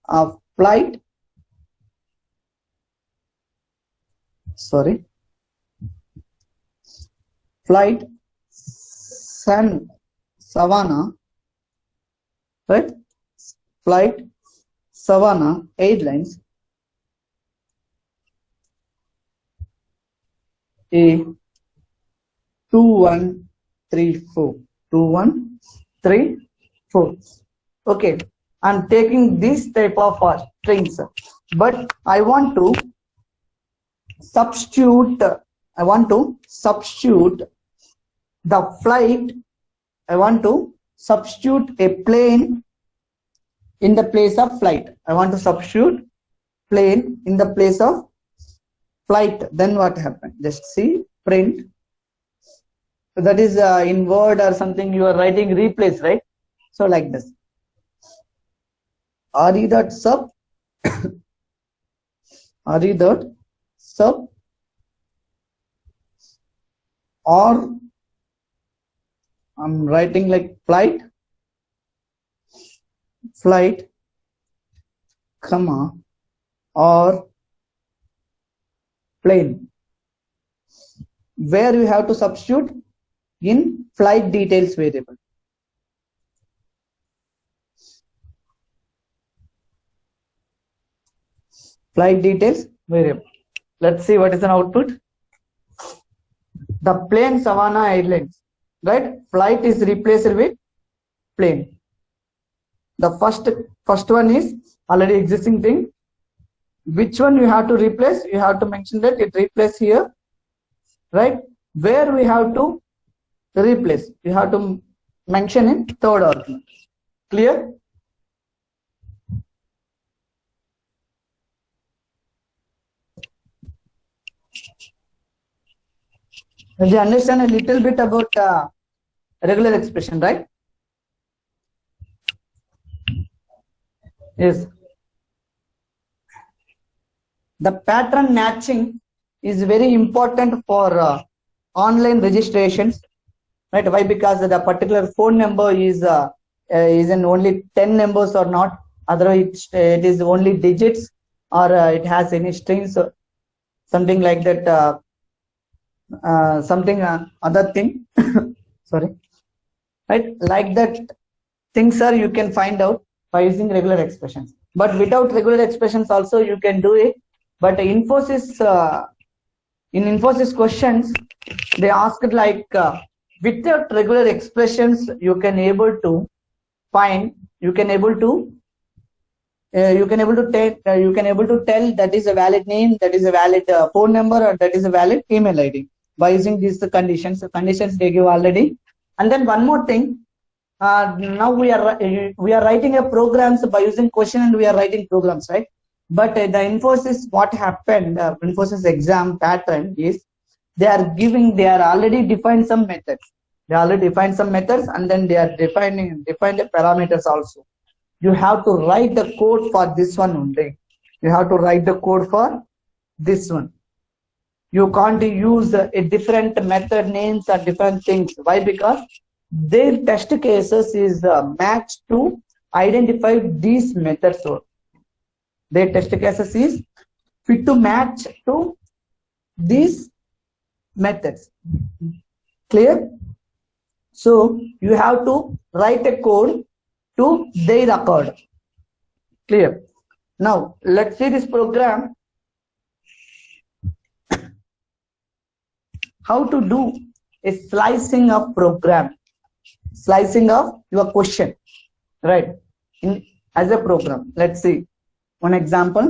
of flight, flight Savannah, right? Flight Savannah Airlines A 2134. Okay, I'm taking this type of strings, but I want to substitute the flight. I want to substitute a plane in the place of flight. I want to substitute plane in the place of flight. Then what happened? Just see, print. That is in Word or something you are writing replace, right? So like this. re dot sub re dot sub or I'm writing like flight, comma, or plane. Where you have to substitute? In flight details variable. Flight details variable. Let's see what is an output. The plane Savannah Airlines, right? Flight is replaced with plane. The first one is already existing thing. Which one you have to replace? You have to mention that it replace here, right? Where we have to replace, you have to mention in third argument. Clear? Did you understand a little bit about regular expression, right? Yes. The pattern matching is very important for online registrations, right? Why? Because the particular phone number is in only 10 numbers or not, otherwise it is only digits, or it has any strings, something like that, something other thing. Sorry, right? Like that things are you can find out by using regular expressions, but without regular expressions also you can do it. But Infosys, in Infosys questions, they asked like without regular expressions you can able to find, you can able to tell that is a valid name, that is a valid phone number, or that is a valid email ID by using these conditions. The conditions they give already. And then one more thing, now we are writing a programs by using question, and we are writing programs, right? But the Infosys, what happened, Infosys exam pattern is they are already defined some methods. They already defined some methods, and then they are defined the parameters also. You have to write the code for this one only. You have to write the code for this one. You can't use a different method names or different things. Why? Because their test cases is matched to identify these methods. Their test cases is fit to match to these methods. Clear? So you have to write a code to their accord. Clear? Now let's see this program. How to do a slicing of program, slicing of your question, right? As a program. Let's see one example.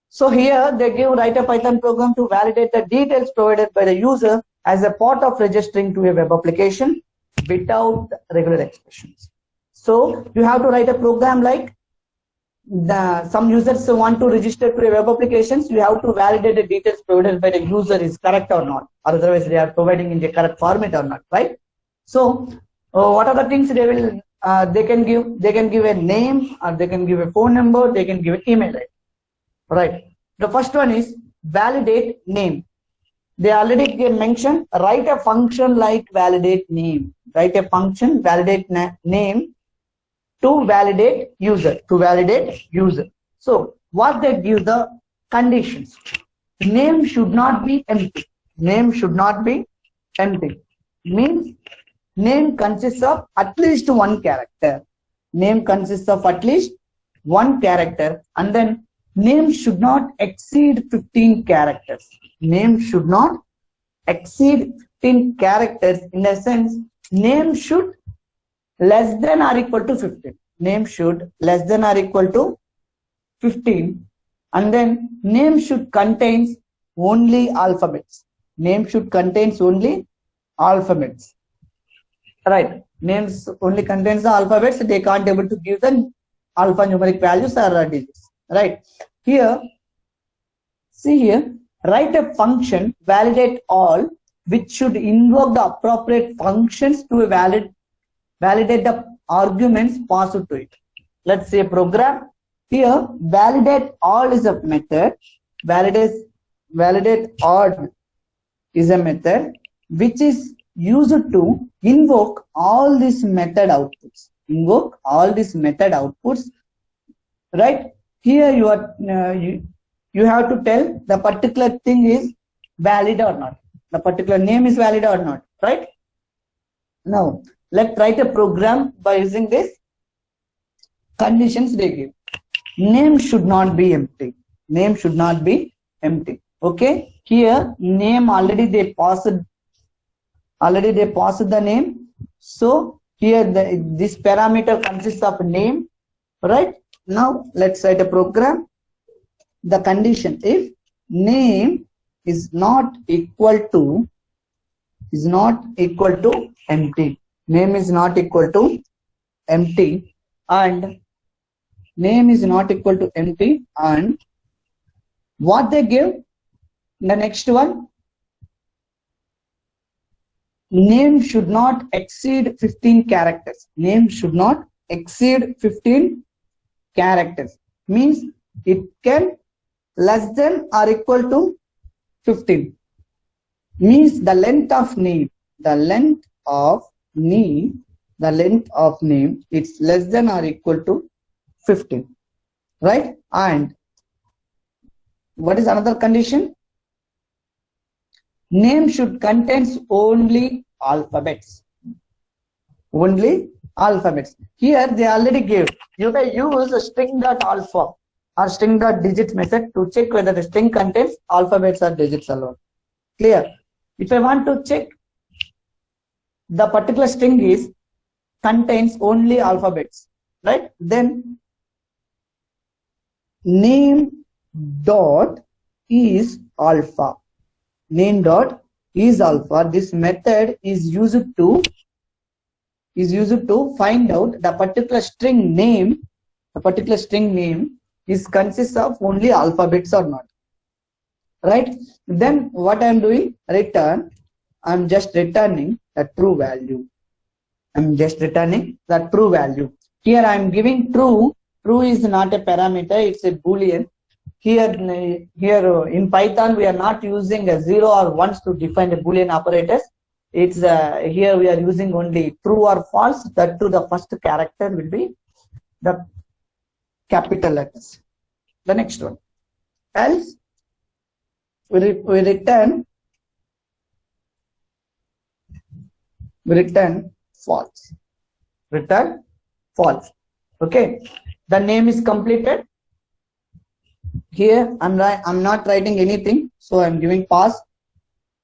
So here they give write a Python program to validate the details provided by the user as a part of registering to a web application without regular expressions. So you have to write a program like some users want to register to a web applications. You have to validate the details provided by the user is correct or not, or otherwise they are providing in the correct format or not, right? So what are the things they will they can give? They can give a name, or they can give a phone number, they can give an email ID. Right. The first one is validate name. They already mentioned write a function like validate name. Write a function validate name to validate user. To validate user. So what they give the conditions. Name should not be empty. Name should not be empty. Means name consists of at least one character. Name consists of at least one character, and then name should not exceed 15 characters. Name should not exceed 15 characters, in the sense name should less than or equal to 15. Name should less than or equal to 15, and then name should contains only alphabets. Name should contains only alphabets. Right. Names only contains the alphabets. They can't able to give the alphanumeric values or digits. Right. Here, see here, write a function validate all, which should invoke the appropriate functions to validate the arguments passed to it. Let's say program. Here, validate all is a method. Validate all is a method which is used to invoke all these method outputs. Invoke all these method outputs. Right. Here you are you have to tell the particular thing is valid or not. The particular name is valid or not. Right. Now let's write a program by using this conditions they give. Name should not be empty. Name should not be empty. Okay. Here name already they passed the name. So here this parameter consists of name. Right. Now let's write a program. The condition, if name is not equal to empty. Name is not equal to empty, and name is not equal to empty, and what they give, the next one, name should not exceed 15 characters. Name should not exceed 15 characters. Means it can less than or equal to 15. Means the length of name, it's less than or equal to 15. Right? And what is another condition? Name should contains only alphabets. Only alphabets. Here they already gave. You may use a string.alpha or string.digits method to check whether the string contains alphabets or digits alone. Clear? If I want to check the particular string contains only alphabets, right? Then name dot is alpha. Name dot is alpha. This method is used to find out the particular string name. The particular string name is consists of only alphabets or not. Right? Then what I am doing? Return. I am just returning the true value. I am just returning the true value. Here I am giving true. True is not a parameter. It's a boolean. Here in Python we are not using a 0 or 1 to define the boolean operators. It's here we are using only true or false. That to the first character will be the capital letters. The next one. Else we return false. Return false. Okay. The name is completed. Here I'm not writing anything, so I'm giving pass.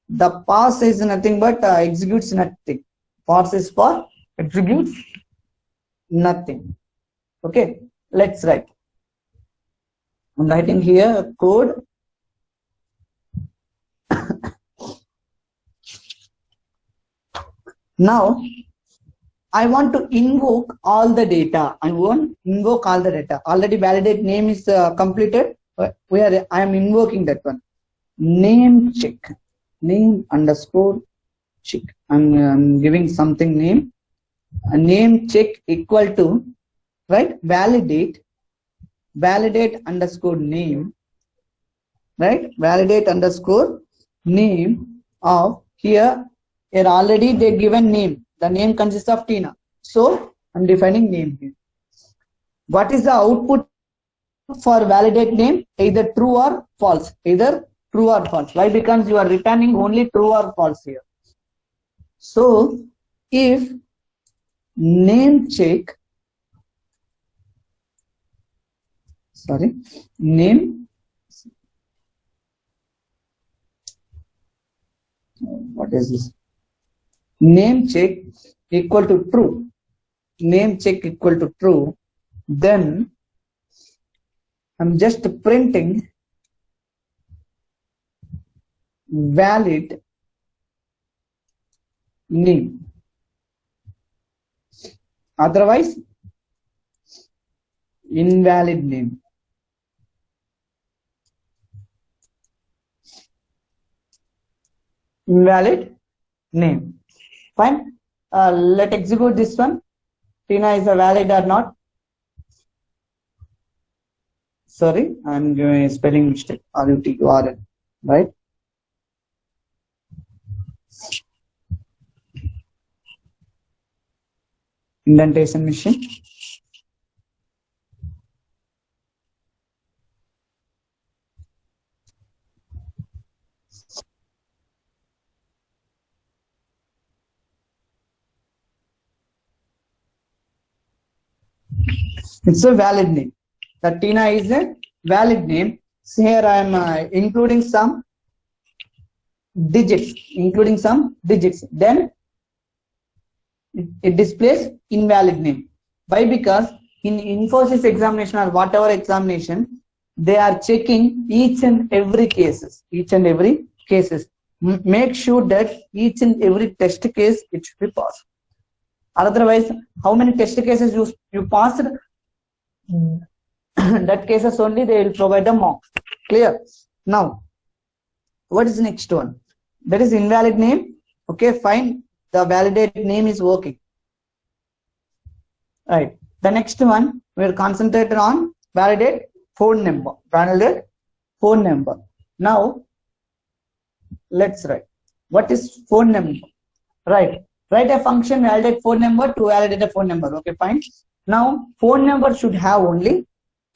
The pass is nothing but executes nothing. Pass is for executes nothing. Okay. Let's write. I'm writing here code. Now I want to invoke all the data. I want to invoke all the data. Already validate name is completed. I am invoking that one. Name check. Name underscore check. I'm giving something name. A name check equal to, right? Validate underscore name. Right? Validate underscore name of here already they given name. The name consists of Tina. So I'm defining name here. What is the output for validate name? Either true or false. Either true or false. Why? Because you are returning only true or false here. So if name check, name, what is this? Name check equal to true. Name check equal to true. Then I'm just printing valid name. Otherwise, invalid name. Invalid name. Fine. Let's execute this one. Tina is a valid or not? Sorry, I'm doing a spelling mistake. RUTURL, right? Indentation machine. It's a valid name. The Tina is a valid name. So here I am including some digits. Then it displays invalid name. Why? Because in Infosys examination or whatever examination, they are checking each and every cases. Make sure that each and every test case it should be passed. Otherwise, how many test cases you passed? That cases only they will provide the marks. Clear? Now, what is the next one? That is invalid name. Okay, fine. The validated name is working. Right. The next one we are concentrated on validate phone number. Now, let's write. What is phone number? Right. Write a function validate phone number to validate a phone number. Okay, fine. Now, phone number should have only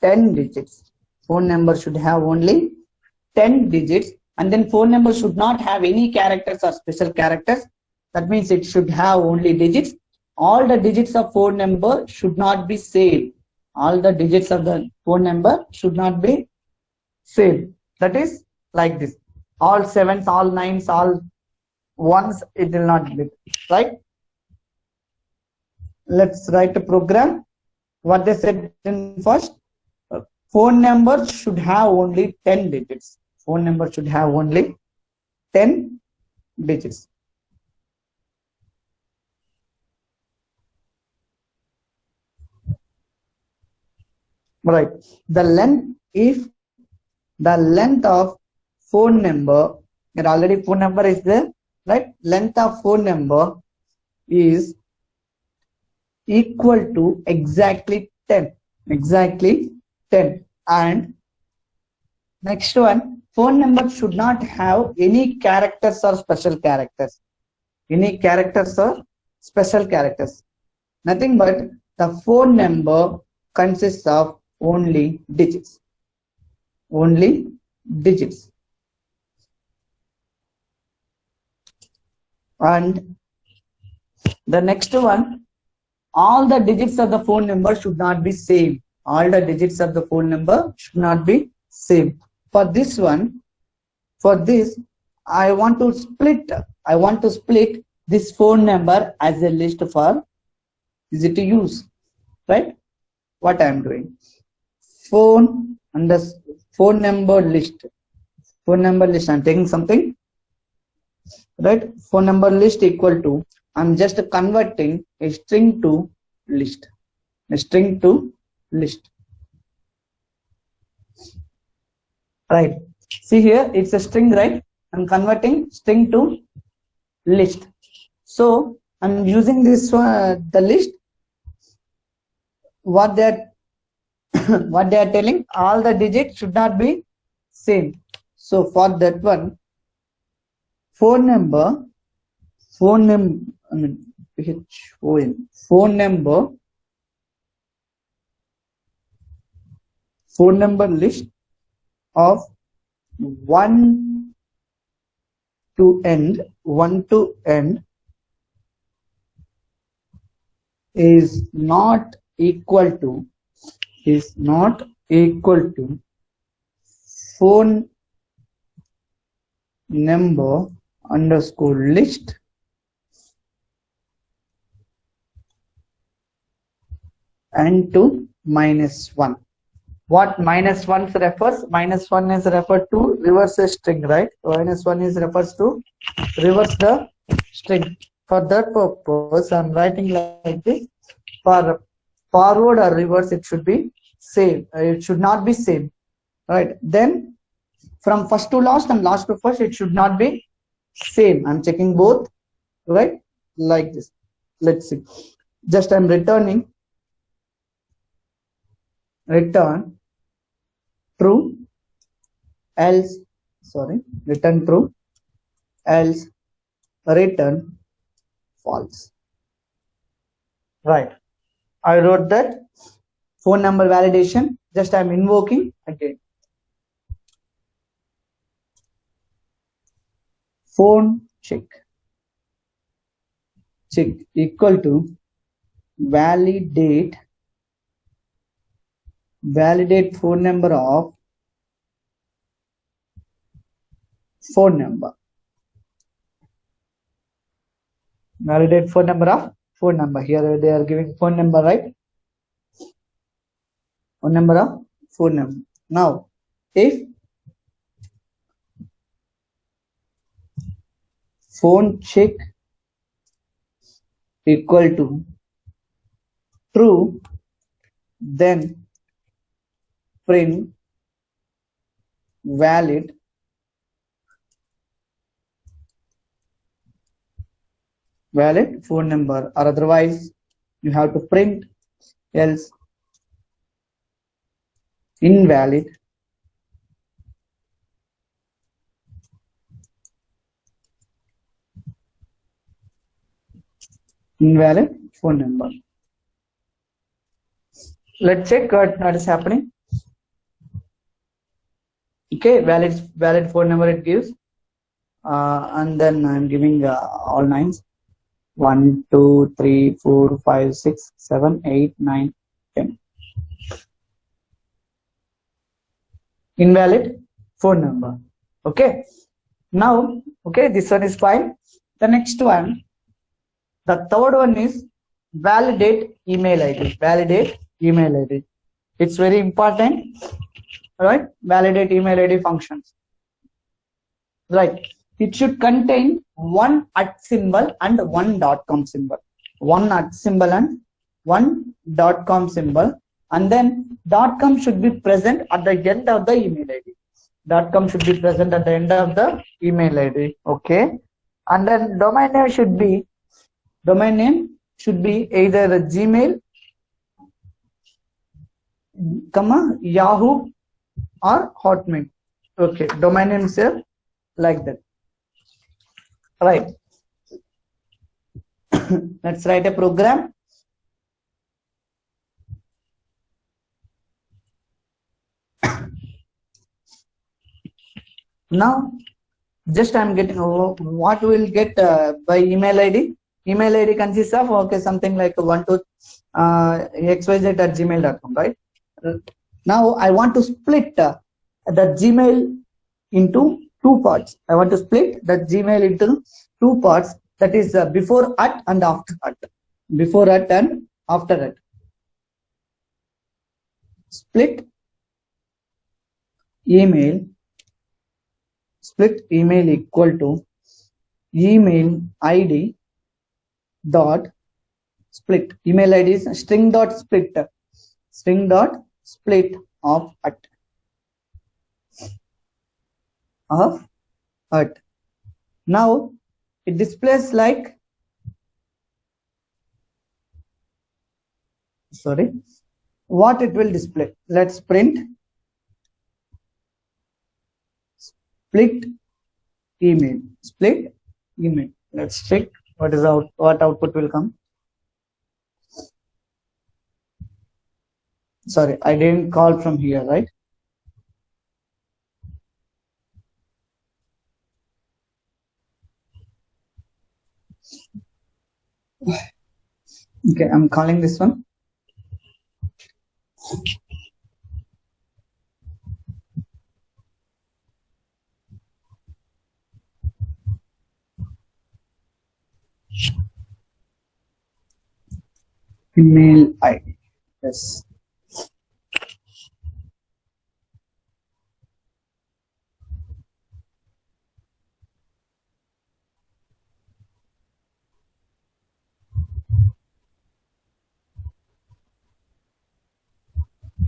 10 digits. Phone number should have only 10 digits, and then phone number should not have any characters or special characters. That means it should have only digits. All the digits of phone number should not be saved. All the digits of the phone number should not be saved. That is like this. All sevens, all nines, all ones, it will not be. Right? Let's write a program. What they said in first, phone number should have only 10 digits. Phone number should have only 10 digits. Right. The length, if the length of phone number, and already phone number is there, right? Length of phone number is equal to exactly 10. And next one, phone number should not have any characters or special characters. Nothing but the phone number consists of only digits. And the next one, all the digits of the phone number should not be same. All the digits of the phone number should not be same. For this one, for this, I want to split this phone number as a list for easy to use, right? What I am doing, phone under phone number list, I'm taking something, right? Phone number list equal to, I'm just converting a string to list, right? See here, it's a string, right? I'm converting string to list. So I'm using this one, the list, what they are what they are telling, all the digits should not be same. So for that one, phone number I mean phone number list of 1 to end is not equal to phone number underscore list and to -1. What -1 refers? -1 is referred to reverse a string, right? -1 is refers to reverse the string. For that purpose, I'm writing like this. For forward or reverse, it should be same. It should not be same, right? Then from first to last and last to first, it should not be same. I'm checking both, right? Like this. Let's see. Just I'm return true, else return true, else return false, right? I wrote that. Phone number validation, just I'm invoking again, phone check equal to validate phone number of phone number. Validate phone number of phone number. Here they are giving phone number, right? Phone number of phone number. Now, if phone check equal to true, then print valid phone number, or otherwise you have to print else invalid phone number. Let's check what is happening. Okay, valid phone number it gives, and then I'm giving all nines. 1 2 3 4 5 6 7 8 9 10. Invalid phone number. Okay, now, okay, this one is fine. The next one, the third one is validate email ID. It's very important, right? Validate email ID functions, right? It should contain one @ symbol and one .com symbol. One @ symbol and one .com symbol, and then .com should be present at the end of the email ID. .com should be present at the end of the email ID. Okay, and then domain name should be either a Gmail, Yahoo or Hotmail. Okay, domain names here like that, right? Let's write a program. Now just I'm getting what we'll get by email ID. Email ID consists of okay something like 12xyz@gmail.com, right? Now I want to split the Gmail into two parts. I want to split the Gmail into two parts. That is before at and after at. Before at and after at. Split email equal to email ID dot split. Email ID is string dot split of at. Now it displays like, sorry, what it will display. Let's print split email. Let's check what output will come. Sorry, I didn't call from here, right? Okay, I'm calling this one. Email ID. Yes.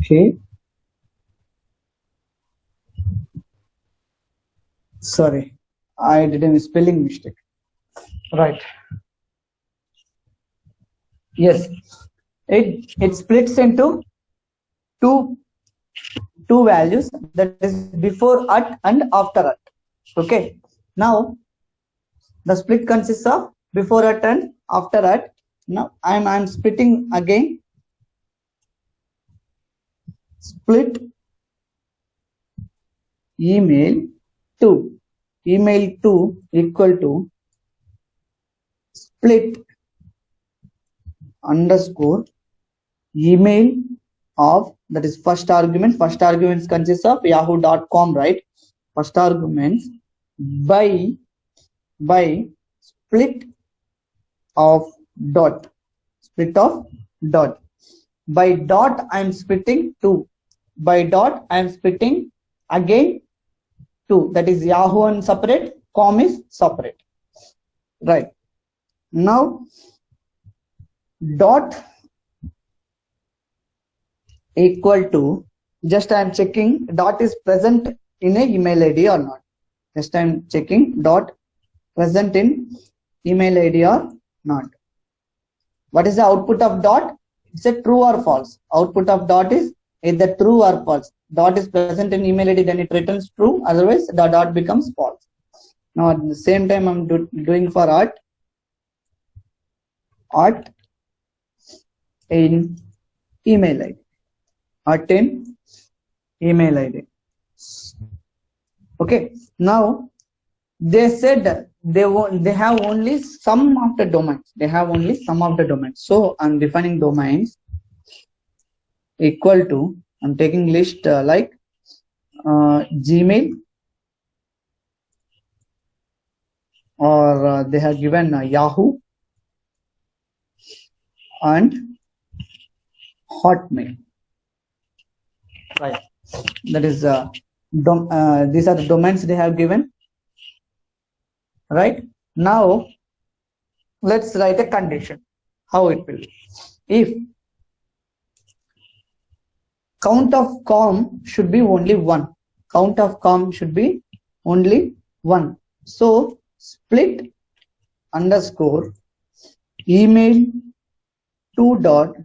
Okay. Sorry, I did a spelling mistake. Right. Yes. It splits into two values, that is before at and after at. Okay. Now the split consists of before at and after at. Now I'm splitting again. Split email 2 equal to split underscore email of, that is first argument. First arguments consists of yahoo.com, right? First arguments by split of dot. By dot I am splitting 2. By dot I am splitting again 2. That is Yahoo and separate, com is separate. Right. Now dot equal to, just I am checking dot is present in a email ID or not. Just I am checking dot present in email ID or not. What is the output of dot? It's a true or false. Output of dot is either true or false. Dot is present in email ID, then it returns true. Otherwise, the dot becomes false. Now at the same time, I'm doing for at in email ID. At in email ID. Okay. Now they said they have only some of the domains. So I'm defining domains equal to, I'm taking list like Gmail, or they have given Yahoo and Hotmail. Right. That is these are the domains they have given. Right. Now let's write a condition. How it will be. If count of com should be only 1. Count of com should be only 1. So split underscore email 2 dot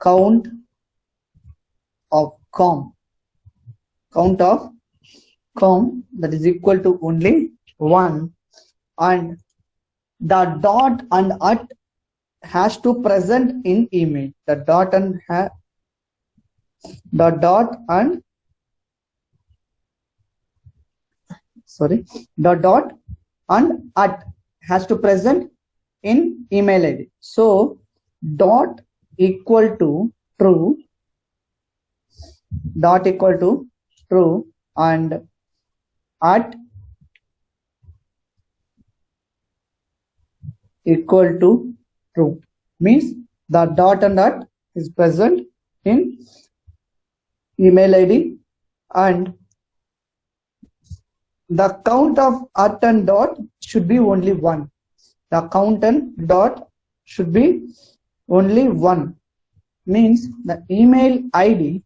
count of com. Count of com, that is equal to only 1, and the dot and at has to present in email. The dot and sorry, dot and at has to present in email ID. So dot equal to true, dot equal to true, and at equal to true means the dot and at is present in email ID, and the count of at and dot should be only 1. The count and dot should be only 1 means the email ID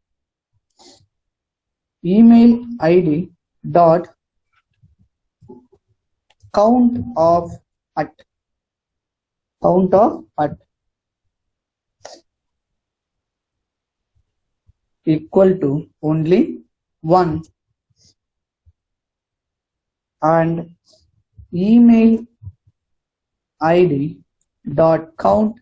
dot count of at equal to only 1, and email ID dot count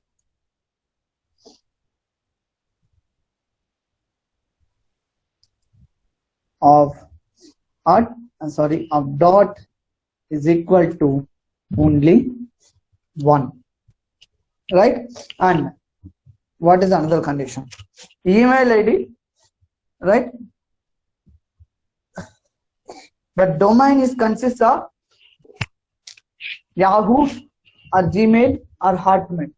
of of dot is equal to only 1, right? And what is another condition? Email ID, right? The domain is consists of Yahoo or Gmail or Hotmail.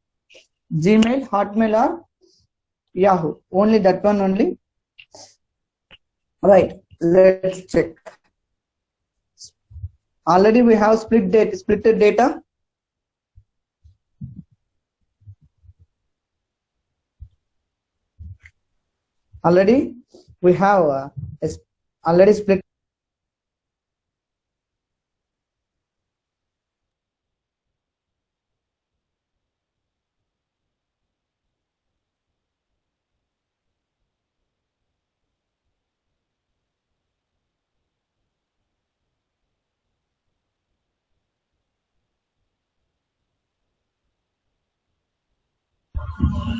Gmail, Hotmail or Yahoo. Only that one only. Right. Let's check. Already we have splitted data. Already we have already split.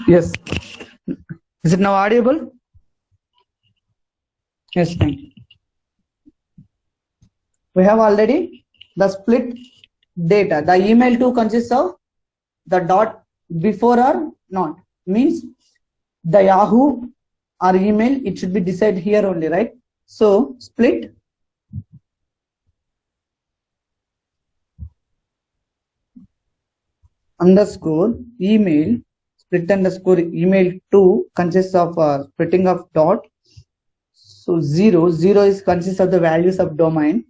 Yes. Is it now audible? Yes, thank you. We have already the split data. The email 2 consists of the dot before or not. Means the Yahoo or email, it should be decided here only, right? So split underscore email, split underscore email 2 consists of splitting of dot. So 0 is consists of the values of domain.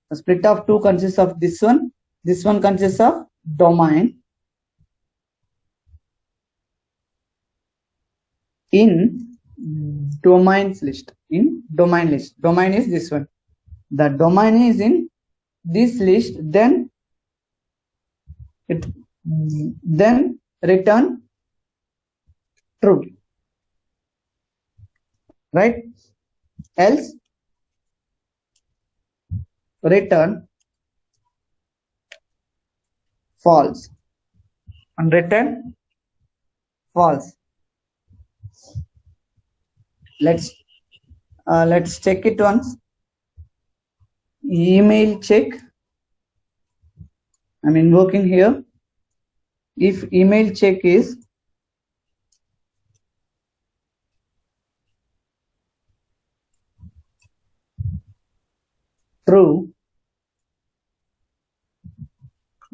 The split of 2 consists of this one consists of domain. In domains list, domain is this one. The domain is in this list, then return true, right? Else return false and return false. Let's check it once. Email check. I'm invoking here. If email check is true,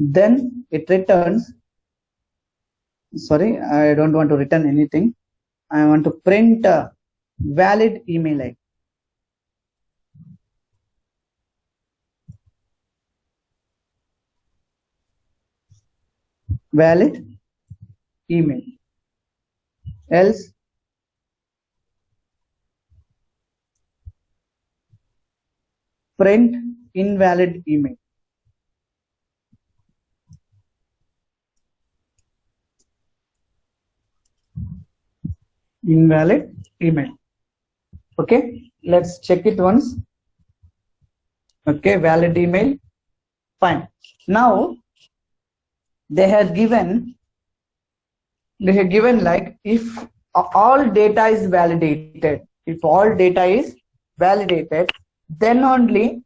then it returns. Sorry, I don't want to return anything. I want to print a valid email ID. Valid email. Else print invalid email. Invalid email. Okay, let's check it once. Okay, valid email. Fine. Now they have given like if all data is validated, then only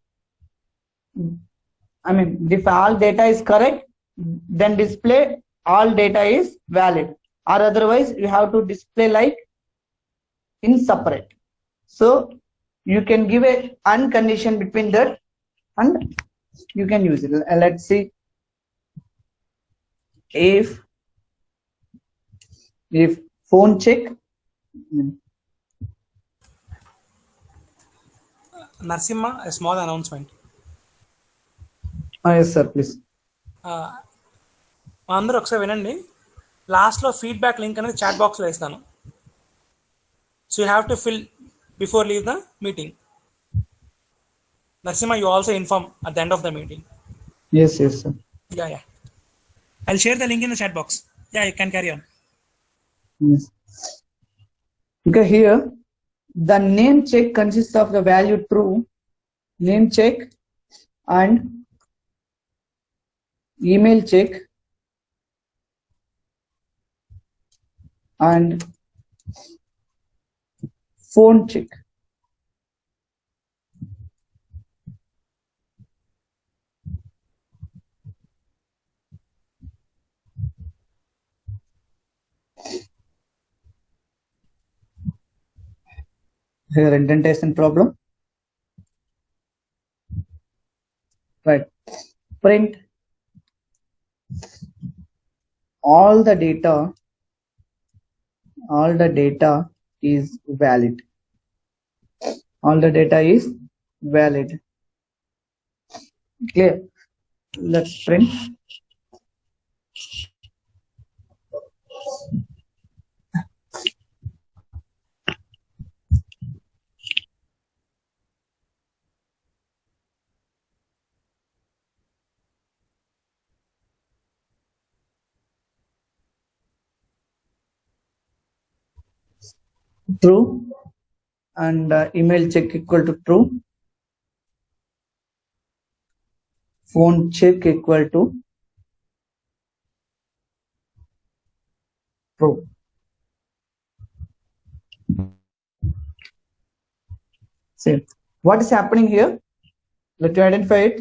I mean, if all data is correct, then display all data is valid, or otherwise you have to display like in separate. So you can give a uncondition between that and you can use it. Let's see. If phone check. Narasimha, a small announcement. Yes, sir, please. అందరూ ఒకసారి వినండి. లాస్ట్లో feedback link అనేది chat బాక్స్లో వేస్తాను. So you have to fill before leave the meeting. Narasimha, you also inform at the end of the meeting. Yes, sir. Yeah. I'll share the link in the chat box. Yeah, you can carry on. Yes. Okay, here the name check consists of the value true, name check, and email check, and phone check. Here indentation problem. Right. Print all the data is valid. All the data is valid. Clear? Let's print. True, and email check equal to true, phone check equal to true. See what is happening here. Let you identify it.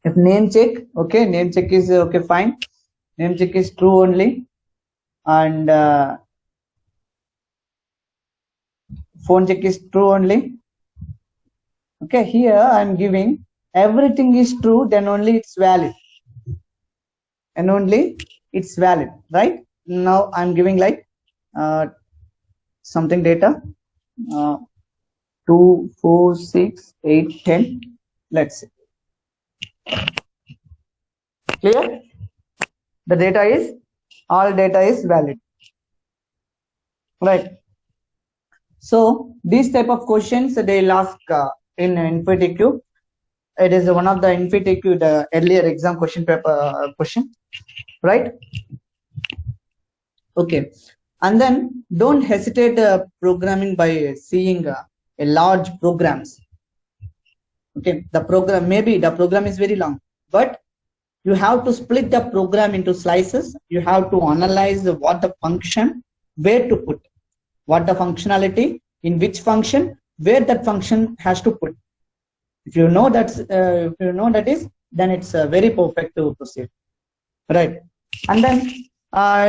If name check, okay, name check is okay, fine. Name check is true only, and phone check is true only. Okay, here I am giving everything is true, then only it's valid, and only it's valid, right? Now I'm giving like something data 2, 4, 6, 8, 10. Let's see. Clear? The data is, all data is valid, right? So these type of questions they'll ask in InfoTQ. It is one of the InfoTQ, the earlier exam question paper question, right? Okay, and then don't hesitate programming by seeing a large programs. Okay, the program is very long, but you have to split the program into slices. You have to analyze what the function, where to put, what the functionality, in which function, where that function has to put. If you know that is, then it's very perfect to proceed, right? And then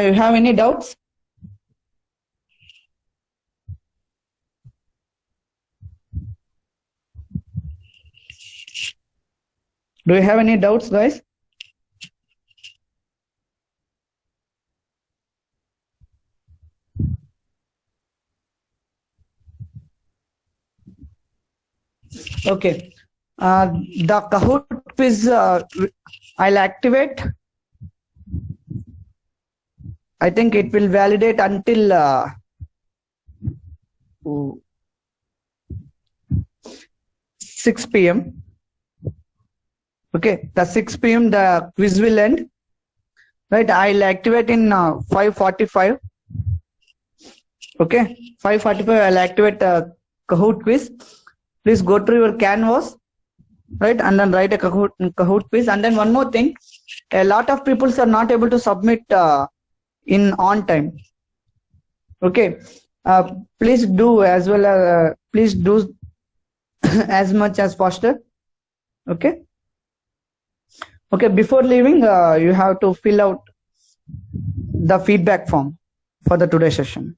you have any doubts? Do you have any doubts, guys? Okay, the Kahoot quiz I'll activate. I think it will validate until 6 p.m. Okay, the 6 p.m. the quiz will end, right? I'll activate in 5:45. Okay, 5:45 I'll activate Kahoot quiz. Please go through your canvas, right, and then write a Kahoot quiz. And then one more thing, a lot of people are not able to submit in on time. Okay, please do as well. Please do as much as faster. Okay. Okay. Before leaving, you have to fill out the feedback form for the today session.